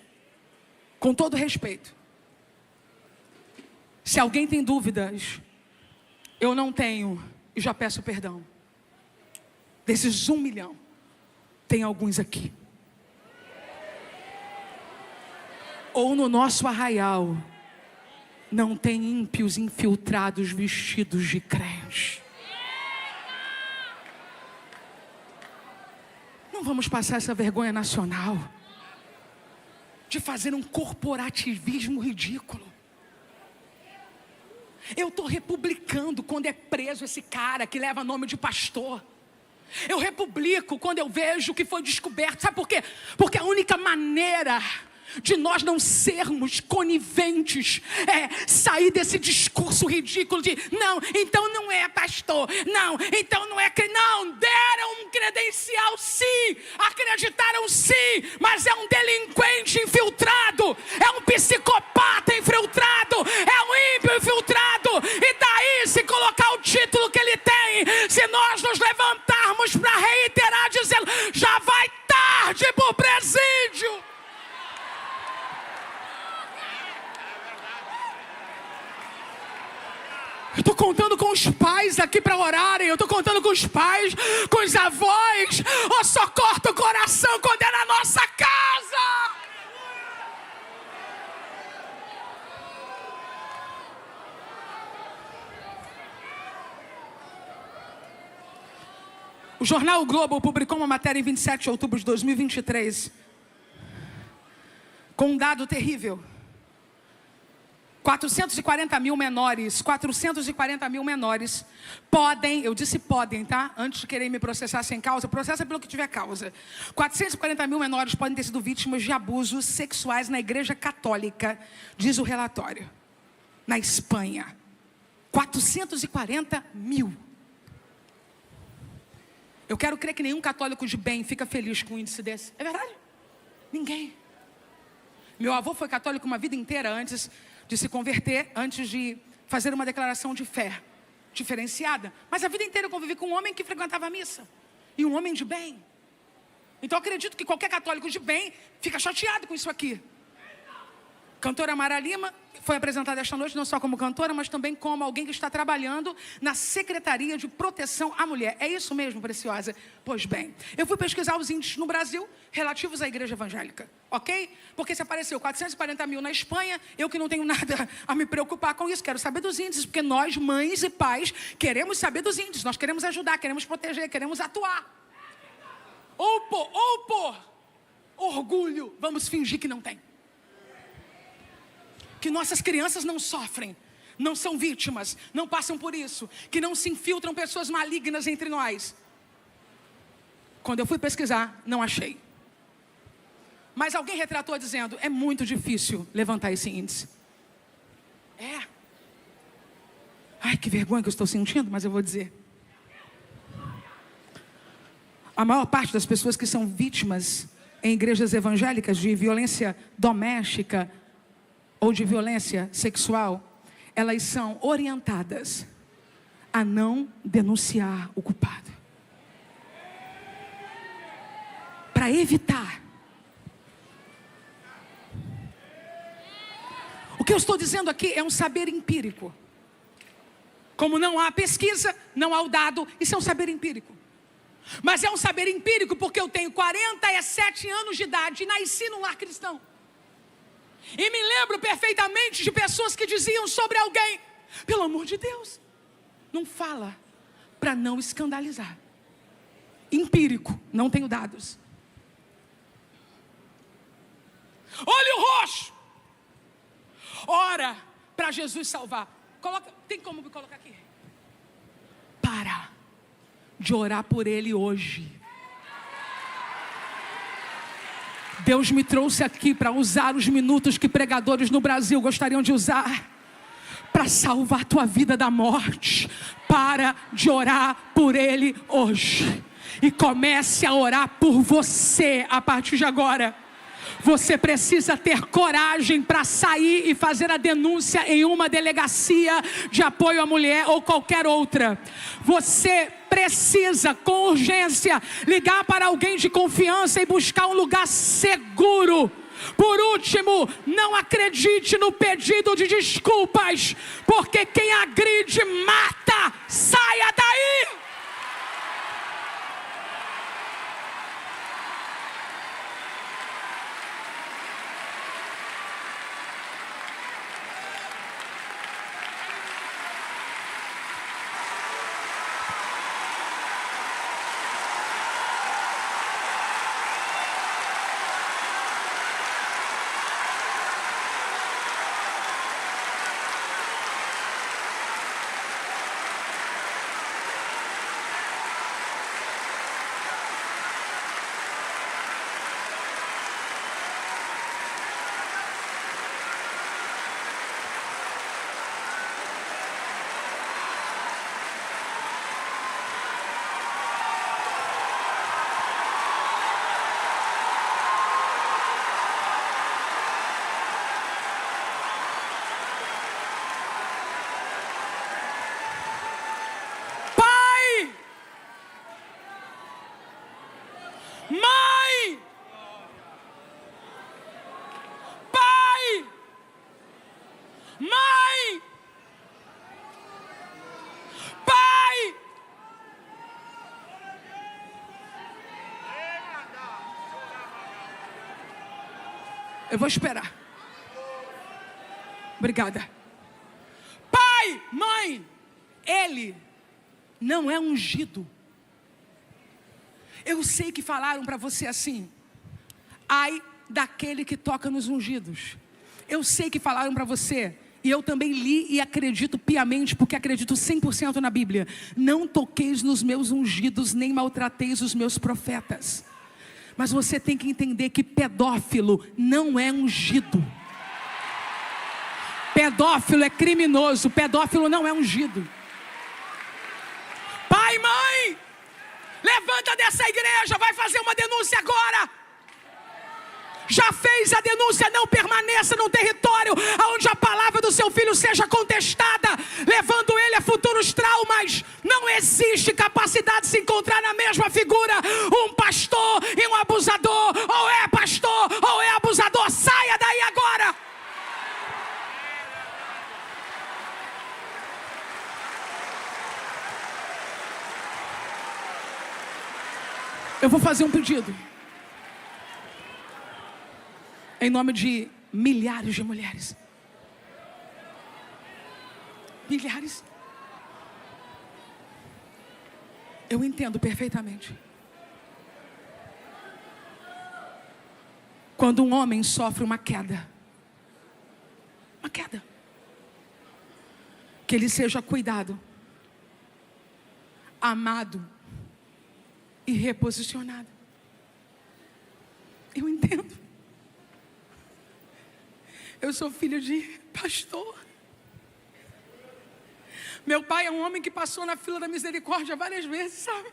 Com todo respeito. Se alguém tem dúvidas, eu não tenho e já peço perdão. Desses 1 milhão, tem alguns aqui. Ou no nosso arraial, não tem ímpios infiltrados vestidos de crente. Não vamos passar essa vergonha nacional de fazer um corporativismo ridículo. Eu estou republicando quando é preso esse cara que leva nome de pastor. Eu republico quando eu vejo que foi descoberto. Sabe por quê? Porque a única maneira de nós não sermos coniventes é sair desse discurso ridículo de não, então não é pastor, não, então não é, não, deram um credencial sim, acreditaram sim, mas é um delinquente infiltrado, é um psicopata infiltrado, é um ímpio infiltrado, e daí se colocar o título que ele tem, se nós nos levantarmos para reiterar dizendo, já vai tarde para o presídio. Eu estou contando com os pais aqui para orarem. Eu estou contando com os pais, com os avós. Oh, só corta o coração quando é na nossa casa. O jornal o Globo publicou uma matéria em 27 de outubro de 2023 com um dado terrível. 440 mil menores podem, eu disse podem, tá? Antes de querer me processar sem causa, processa pelo que tiver causa. 440 mil menores podem ter sido vítimas de abusos sexuais na igreja católica, diz o relatório. Na Espanha. 440 mil. Eu quero crer que nenhum católico de bem fica feliz com um índice desse. É verdade? Ninguém. Meu avô foi católico uma vida inteira antes de se converter, antes de fazer uma declaração de fé diferenciada. Mas a vida inteira eu convivi com um homem que frequentava a missa. E um homem de bem. Então eu acredito que qualquer católico de bem fica chateado com isso aqui. Cantora Mara Lima foi apresentada esta noite não só como cantora, mas também como alguém que está trabalhando na Secretaria de Proteção à Mulher. É isso mesmo, Preciosa? Pois bem, eu fui pesquisar os índices no Brasil relativos à igreja evangélica, ok? Porque se apareceu 440 mil na Espanha, eu que não tenho nada a me preocupar com isso, quero saber dos índices, porque nós, mães e pais, queremos saber dos índices, nós queremos ajudar, queremos proteger, queremos atuar. Ou por orgulho, vamos fingir que não tem. Que nossas crianças não sofrem, não são vítimas, não passam por isso, que não se infiltram pessoas malignas entre nós. Quando eu fui pesquisar, não achei. Mas alguém retratou dizendo, é muito difícil levantar esse índice. É. Ai, que vergonha que eu estou sentindo, mas eu vou dizer. A maior parte das pessoas que são vítimas em igrejas evangélicas de violência doméstica ou de violência sexual, elas são orientadas a não denunciar o culpado. Para evitar. O que eu estou dizendo aqui é um saber empírico. Como não há pesquisa, não há o dado, isso é um saber empírico. Mas é um saber empírico porque eu tenho 47 anos de idade e nasci num lar cristão. E me lembro perfeitamente de pessoas que diziam sobre alguém, pelo amor de Deus, não fala para não escandalizar. Empírico, não tenho dados. Olho roxo. Ora para Jesus salvar. Tem como me colocar aqui? Para de orar por ele hoje. Deus me trouxe aqui para usar os minutos que pregadores no Brasil gostariam de usar para salvar a tua vida da morte. Para de orar por ele hoje e comece a orar por você a partir de agora. Você precisa ter coragem para sair e fazer a denúncia em uma delegacia de apoio à mulher ou qualquer outra. Você precisa, com urgência, ligar para alguém de confiança e buscar um lugar seguro. Por último, não acredite no pedido de desculpas, porque quem agride mata. Saia daí! Eu vou esperar. Obrigada. Pai, mãe, ele não é ungido. Eu sei que falaram para você assim: ai daquele que toca nos ungidos. Eu sei que falaram para você, e eu também li e acredito piamente, porque acredito 100% na Bíblia: não toqueis nos meus ungidos, nem maltrateis os meus profetas. Mas você tem que entender que pedófilo não é ungido. Pedófilo é criminoso, pedófilo não é ungido. Pai, mãe, levanta dessa igreja, vai fazer uma denúncia agora. Já fez a denúncia, não permaneça num território onde a palavra do seu filho seja contestada, levando ele a futuros traumas. Não existe capacidade de se encontrar na mesma figura um pastor e um abusador. Ou é pastor ou é abusador. Saia daí agora. Eu vou fazer um pedido. Em nome de milhares de mulheres. Milhares. Eu entendo perfeitamente. Quando um homem sofre uma queda, que ele seja cuidado, amado e reposicionado. Eu entendo. Eu sou filho de pastor. Meu pai é um homem que passou na fila da misericórdia várias vezes, sabe?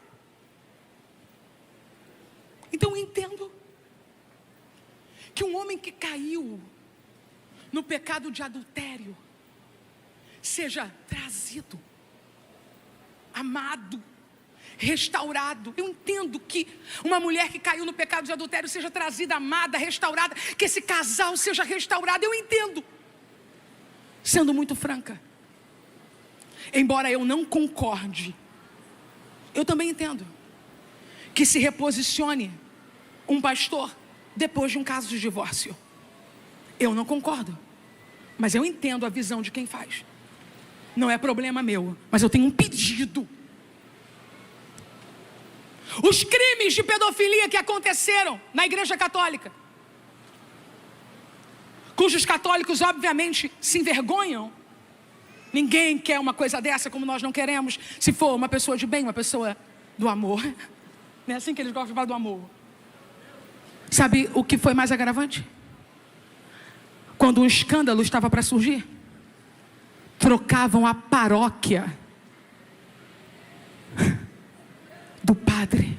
Então eu entendo que um homem que caiu no pecado de adultério seja trazido, amado, restaurado. Eu entendo que uma mulher que caiu no pecado de adultério seja trazida, amada, restaurada, que esse casal seja restaurado. Eu entendo. Sendo muito franca, embora eu não concorde, eu também entendo que se reposicione um pastor depois de um caso de divórcio. Eu não concordo, mas eu entendo a visão de quem faz. Não é problema meu, mas eu tenho um pedido. Os crimes de pedofilia que aconteceram na Igreja Católica, cujos católicos obviamente se envergonham. Ninguém quer uma coisa dessa, como nós não queremos, se for uma pessoa de bem, uma pessoa do amor. Não é assim que eles gostam de falar do amor. Sabe o que foi mais agravante? Quando um escândalo estava para surgir, trocavam a paróquia do padre.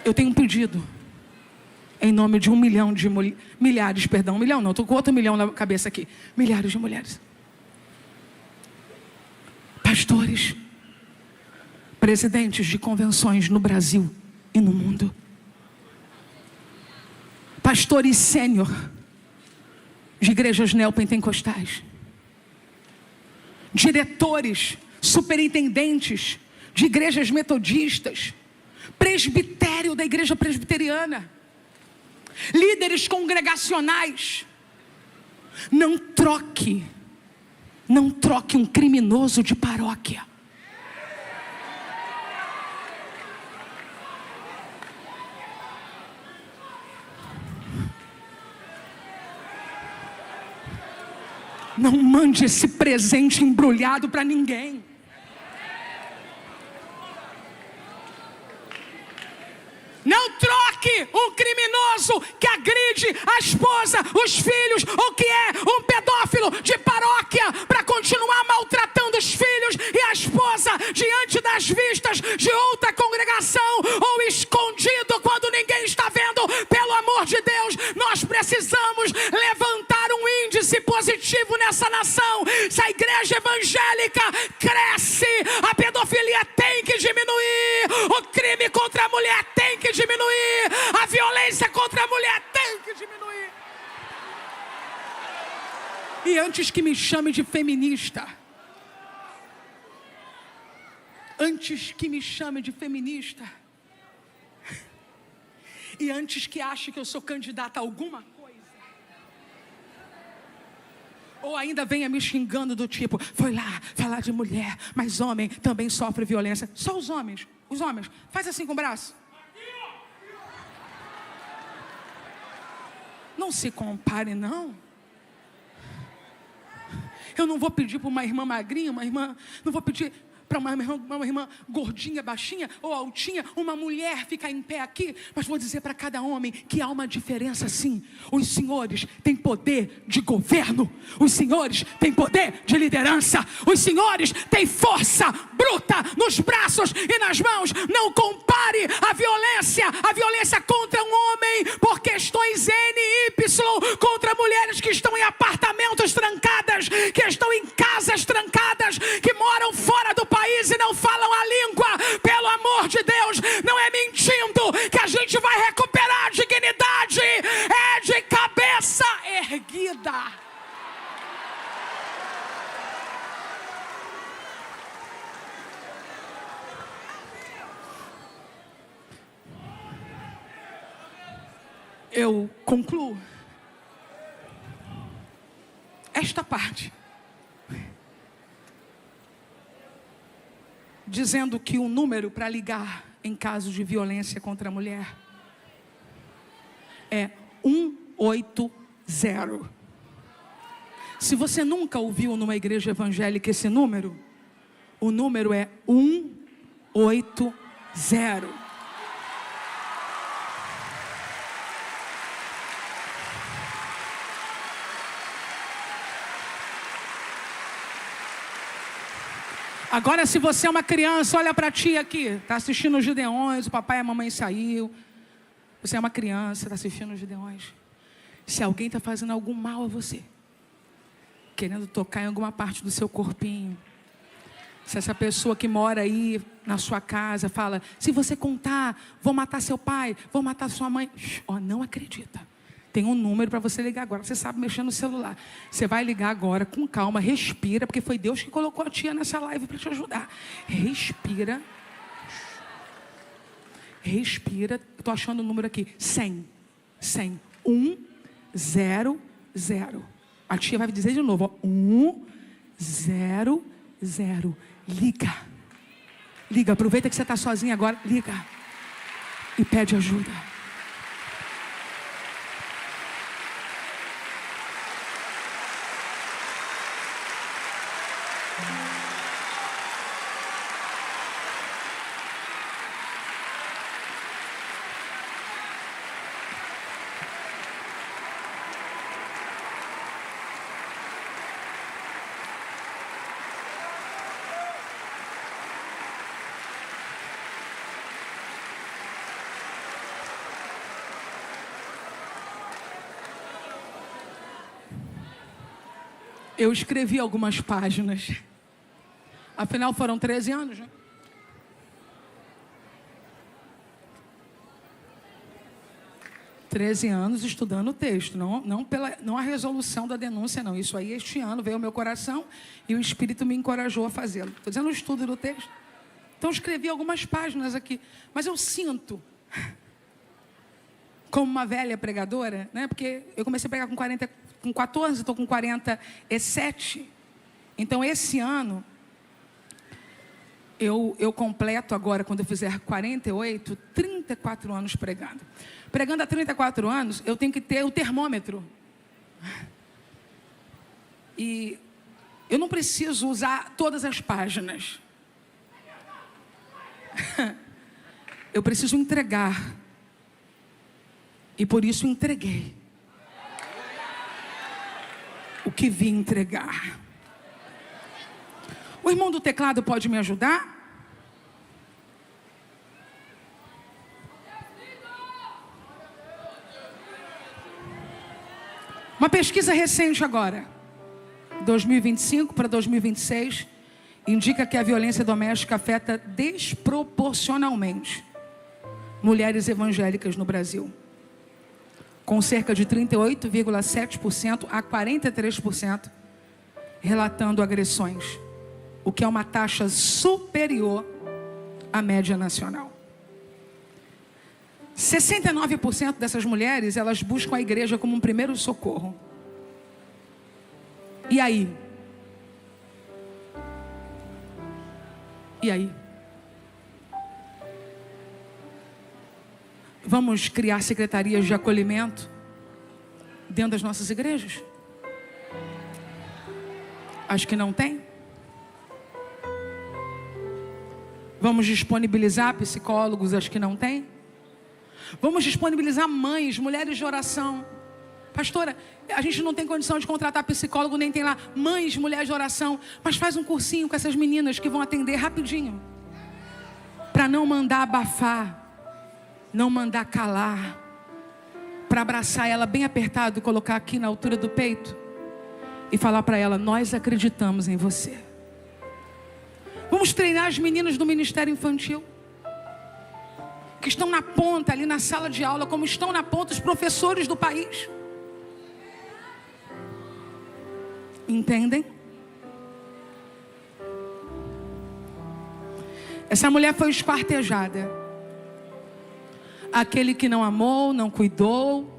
Eu tenho um pedido em nome de 1 milhão de milhares, perdão, 1 milhão não, estou com outro milhão na cabeça aqui. Milhares de mulheres. Pastores, presidentes de convenções no Brasil e no mundo. Pastores sênior de igrejas neopentecostais. Diretores, superintendentes de igrejas metodistas. Presbitério da igreja presbiteriana. Líderes congregacionais. Não troque um criminoso de paróquia. Não mande esse presente embrulhado para ninguém. Não troque um criminoso que agride a esposa, os filhos, ou que é um pedófilo de paróquia, para continuar maltratando os filhos e a esposa diante das vistas de outra congregação, ou escondido quando ninguém está vendo. Pelo amor de Deus, nós precisamos levantar um índice positivo nessa nação. Se a igreja evangélica cresce, a pedofilia tem que diminuir, o crime contra a mulher tem que diminuir, a violência contra a mulher tem que diminuir. E antes que me chame de feminista, e antes que ache que eu sou candidata a alguma coisa, ou ainda venha me xingando do tipo, foi lá falar de mulher, mas homem também sofre violência. Só os homens, faz assim com o braço. Não se compare, não. Eu não vou pedir para uma irmã magrinha, não vou pedir para uma irmã gordinha, baixinha ou altinha, uma mulher ficar em pé aqui, mas vou dizer para cada homem que há uma diferença sim. Os senhores têm poder de governo, os senhores têm poder de liderança, os senhores têm força bruta nos braços e nas mãos. Não compare a violência contra um homem por questões NY, contra mulheres que estão em apartamentos trancadas, que estão em casas trancadas, que moram fora do país e não falam a língua. Pelo amor de Deus, não é mentindo que a gente vai recuperar a dignidade, é de cabeça erguida. eu concluo esta parte dizendo que o número para ligar em caso de violência contra a mulher é 180. Se você nunca ouviu numa igreja evangélica esse número, o número é 180. Agora, se você é uma criança, olha para ti aqui. Está assistindo os Gideões, o papai e a mamãe saiu. Você é uma criança, está assistindo os Gideões. Se alguém está fazendo algum mal a você, querendo tocar em alguma parte do seu corpinho, se essa pessoa que mora aí na sua casa fala, se você contar, vou matar seu pai, vou matar sua mãe. Não acredita. Tem um número para você ligar agora. Você sabe mexer no celular. Você vai ligar agora com calma, respira, porque foi Deus que colocou a tia nessa live para te ajudar. Respira. Respira. Estou achando o número aqui. 100. 100. 100. A tia vai dizer de novo. 100. Liga. Liga. Aproveita que você está sozinha agora. Liga. E pede ajuda. Eu escrevi algumas páginas. Afinal, foram 13 anos, né? Treze anos estudando o texto. Não a resolução da denúncia, não. Isso aí, este ano, veio ao meu coração e o Espírito me encorajou a fazê-lo. Estou dizendo o estudo do texto. Então, eu escrevi algumas páginas aqui. Mas eu sinto, como uma velha pregadora, né? Porque eu comecei a pregar com 14, estou com 47. Então, esse ano, eu completo agora, quando eu fizer 48, 34 anos pregando. Pregando há 34 anos, eu tenho que ter o termômetro. E eu não preciso usar todas as páginas. Eu preciso entregar. E por isso entreguei o que vim entregar. O irmão do teclado pode me ajudar? Uma pesquisa recente agora, 2025 para 2026, indica que a violência doméstica afeta desproporcionalmente mulheres evangélicas no Brasil, com cerca de 38,7% a 43% relatando agressões, o que é uma taxa superior à média nacional. 69% dessas mulheres, elas buscam a igreja como um primeiro socorro. E aí? E aí? Vamos criar secretarias de acolhimento dentro das nossas igrejas? Acho que não tem. Vamos disponibilizar psicólogos? Acho que não tem. Vamos disponibilizar mães, mulheres de oração. Pastora, a gente não tem condição de contratar psicólogo, nem tem lá mães, mulheres de oração. Mas faz um cursinho com essas meninas que vão atender rapidinho. Para não mandar abafar, não mandar calar. Para abraçar ela bem apertado, colocar aqui na altura do peito. E falar para ela, nós acreditamos em você. Vamos treinar as meninas do Ministério Infantil. Que estão na ponta, ali na sala de aula, como estão na ponta os professores do país. Entendem? Essa mulher foi esquartejada. Aquele que não amou, não cuidou,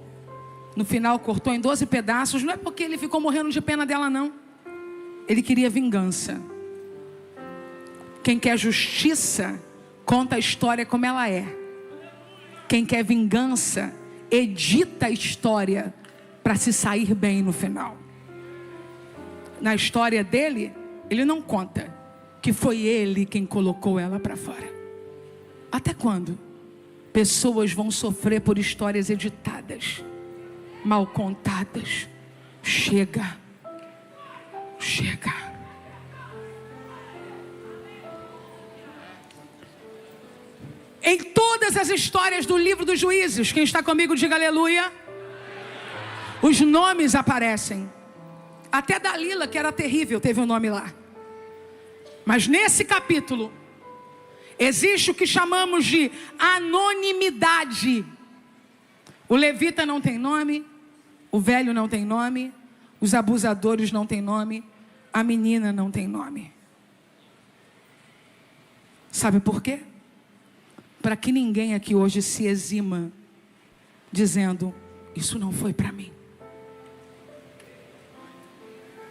no final cortou em 12 pedaços, não é porque ele ficou morrendo de pena dela, não. Ele queria vingança. Quem quer justiça, conta a história como ela é. Quem quer vingança, edita a história para se sair bem no final. Na história dele, ele não conta que foi ele quem colocou ela para fora. Até quando pessoas vão sofrer por histórias editadas, mal contadas? Chega. Chega. Em todas as histórias do livro dos Juízes, quem está comigo diga aleluia, os nomes aparecem. Até Dalila, que era terrível, teve um nome lá. Mas nesse capítulo existe o que chamamos de anonimidade. O levita não tem nome, o velho não tem nome, os abusadores não têm nome, a menina não tem nome. Sabe por quê? Para que ninguém aqui hoje se exima dizendo, isso não foi para mim.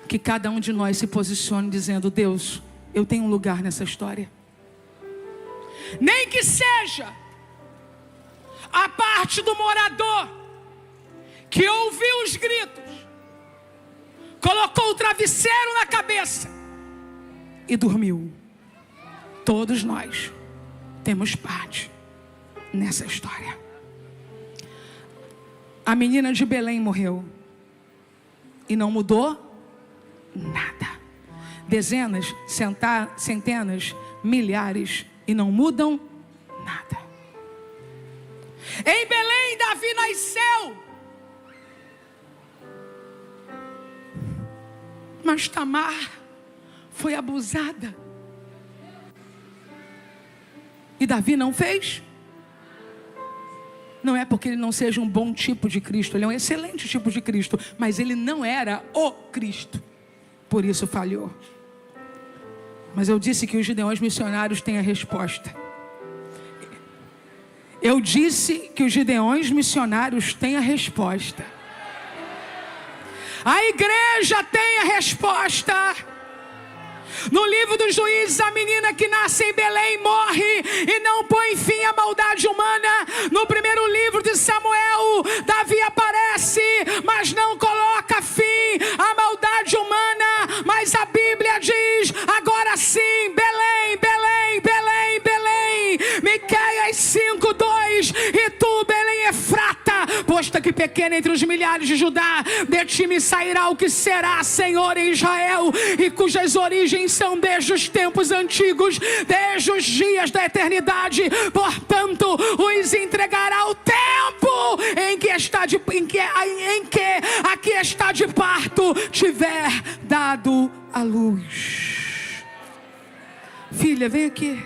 Que cada um de nós se posicione dizendo, Deus, eu tenho um lugar nessa história. Nem que seja a parte do morador que ouviu os gritos, colocou o travesseiro na cabeça e dormiu. Todos nós temos parte nessa história. A menina de Belém morreu e não mudou nada. Dezenas, centenas, milhares e não mudam nada. Em Belém, Davi nasceu, mas Tamar foi abusada. E Davi não fez. Não é porque ele não seja um bom tipo de Cristo, ele é um excelente tipo de Cristo, mas ele não era o Cristo, por isso falhou. Mas eu disse que os gideões missionários têm a resposta. Eu disse que os gideões missionários têm a resposta. A igreja tem a resposta. No livro dos Juízes, a menina que nasce em Belém morre e não põe fim à maldade humana. No primeiro livro de Samuel, Davi aparece, mas não coloca fim à maldade humana. Mas a Bíblia diz, agora sim, Belém, Belém, Belém, Belém. Miqueias 5:2, e tu, Belém Efrata, posta que pequena entre os milhares de Judá, de ti me sairá o que será Senhor em Israel, e cujas origens são desde os tempos antigos, desde os dias da eternidade. Portanto, os entregará o tempo em que aqui está de parto tiver dado a luz. Filha, vem aqui.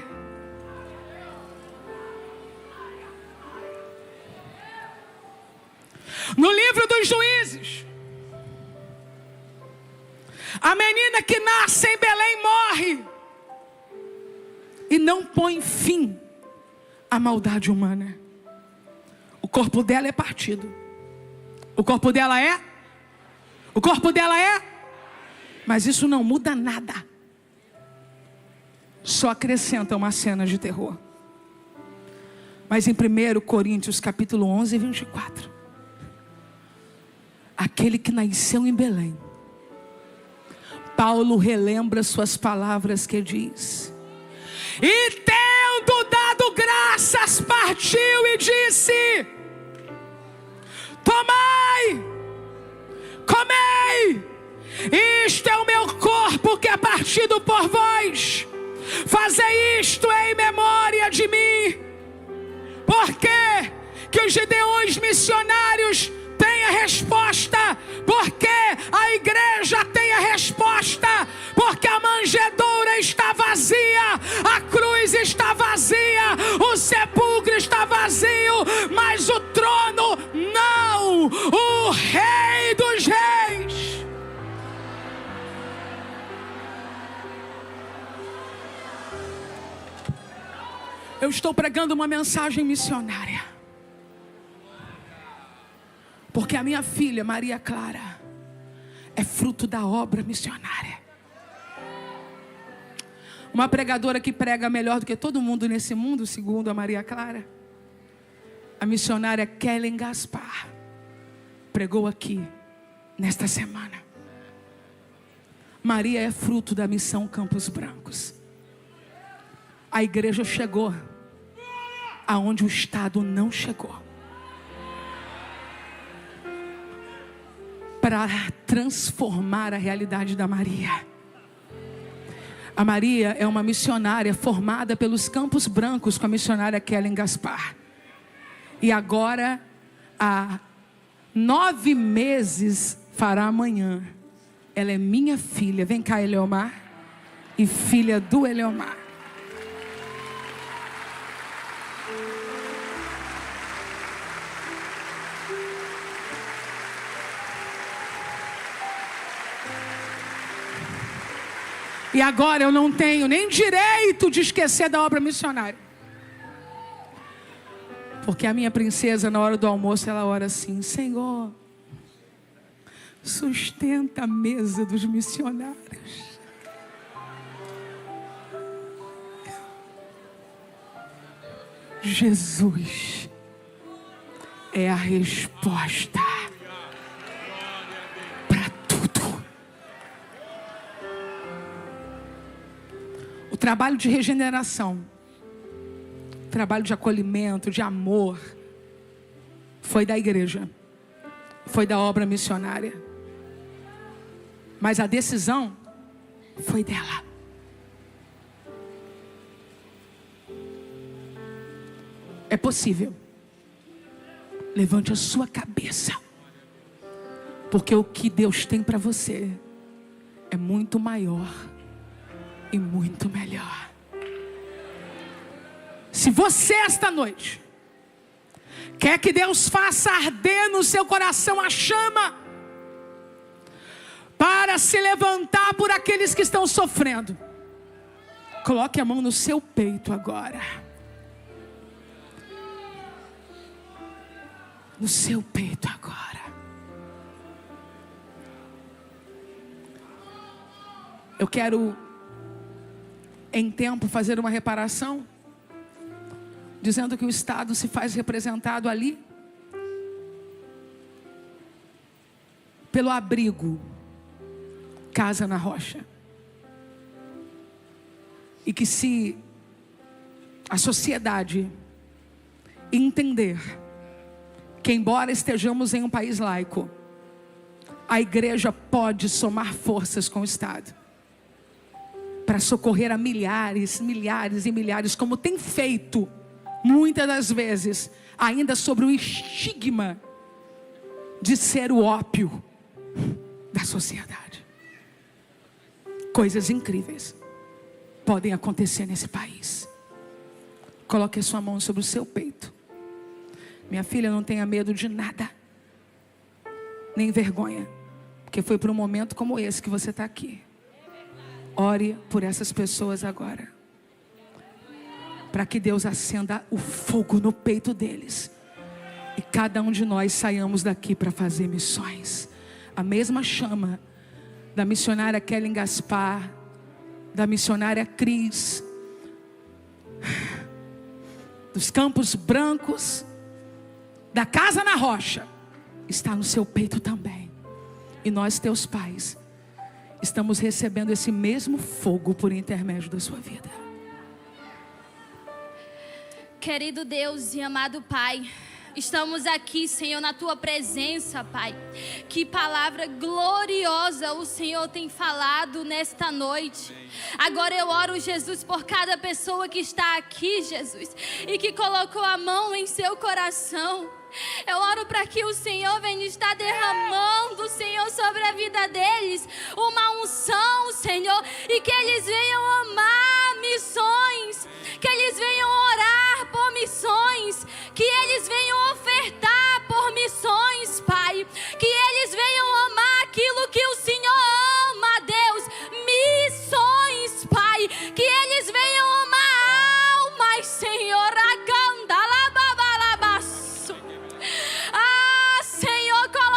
No livro dos Juízes, a menina que nasce em Belém morre e não põe fim à maldade humana. O corpo dela é partido. O corpo dela é? Mas isso não muda nada. Só acrescenta uma cena de terror. Mas em 1 Coríntios capítulo 11, 24. Aquele que nasceu em Belém, Paulo relembra suas palavras que diz: e tendo dado graças, partiu e disse: tomai, comei, isto é o meu corpo que é partido por vós, fazei isto em memória de mim. Por quê que os gideões missionários têm a resposta? Porque a igreja tem a resposta. Porque a manjedoura está vazia, a cruz está vazia, o sepulcro está vazio, mas o trono não. O Rei dos Reis. Eu estou pregando uma mensagem missionária. Porque Porque a minha filha, Maria Clara, é fruto da obra missionária. Uma pregadora que prega melhor do que todo mundo nesse mundo, segundo a Maria Clara, a missionária Kellen Gaspar, pregou aqui nesta semana. Maria é fruto da missão Campos Brancos. A igreja chegou aonde o Estado não chegou, para transformar a realidade da Maria. A Maria é uma missionária formada pelos Campos Brancos com a missionária Kellen Gaspar. E agora, há 9 meses, fará amanhã. Ela é minha filha. Vem cá, Eleomar. E filha do Eleomar. E agora eu não tenho nem direito de esquecer da obra missionária. Porque a minha princesa, na hora do almoço, ela ora assim: Senhor, sustenta a mesa dos missionários. Jesus é a resposta para tudo. O trabalho de regeneração, o trabalho de acolhimento, de amor, foi da igreja, foi da obra missionária. Mas a decisão foi dela. É possível. Levante a sua cabeça, porque o que Deus tem para você é muito maior e muito melhor. Se você esta noite quer que Deus faça arder no seu coração a chama para se levantar por aqueles que estão sofrendo, coloque a mão no seu peito agora. No seu peito agora. Eu quero, em tempo, fazer uma reparação, dizendo que o Estado se faz representado ali pelo abrigo Casa na Rocha. E que se a sociedade entender que, embora estejamos em um país laico, a igreja pode somar forças com o Estado para socorrer a milhares, milhares e milhares, como tem feito muitas das vezes, ainda sobre o estigma de ser o ópio da sociedade. Coisas incríveis podem acontecer nesse país. Coloque a sua mão sobre o seu peito. Minha filha, não tenha medo de nada, nem vergonha, porque foi por um momento como esse que você está aqui. Ore por essas pessoas agora, para que Deus acenda o fogo no peito deles, e cada um de nós saiamos daqui para fazer missões. A mesma chama da missionária Kellen Gaspar, da missionária Cris, dos Campos Brancos, da Casa na Rocha, está no seu peito também. E nós, teus pais, estamos recebendo esse mesmo fogo por intermédio da sua vida. Querido Deus e amado Pai, estamos aqui, Senhor, na Tua presença, Pai. Que palavra gloriosa o Senhor tem falado nesta noite. Agora eu oro, Jesus, por cada pessoa que está aqui, Jesus, e que colocou a mão em seu coração. Eu oro para que o Senhor venha estar derramando, Senhor, sobre a vida deles uma unção, Senhor, e que eles venham amar missões, que eles venham orar por missões, que eles venham ofertar por missões, Pai, que eles venham amar aquilo que o Senhor ama, Deus, missões, Pai, que eles venham amar almas, Senhor, Senhor, coloca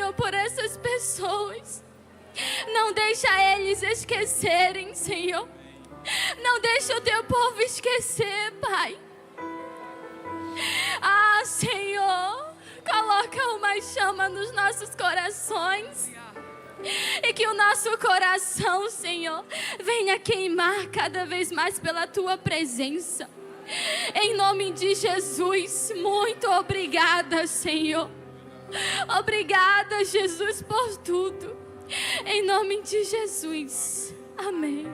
Senhor, por essas pessoas. Não deixa eles esquecerem, Senhor. Não deixa o teu povo esquecer, Pai. Ah, Senhor, coloca uma chama nos nossos corações. E que o nosso coração, Senhor, venha queimar cada vez mais pela Tua presença. Em nome de Jesus, muito obrigada, Senhor. Obrigada, Jesus, por tudo. Em nome de Jesus. Amém.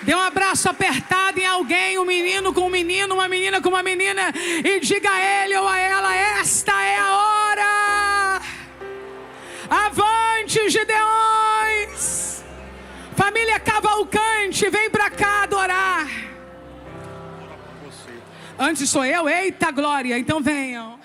Dê um abraço apertado em alguém, um menino com um menino, uma menina com uma menina, e diga a ele ou a ela: esta é a hora. Avante, Gideões. Família Cavalcante, vem pra cá adorar. Antes sou eu, eita glória, então venham.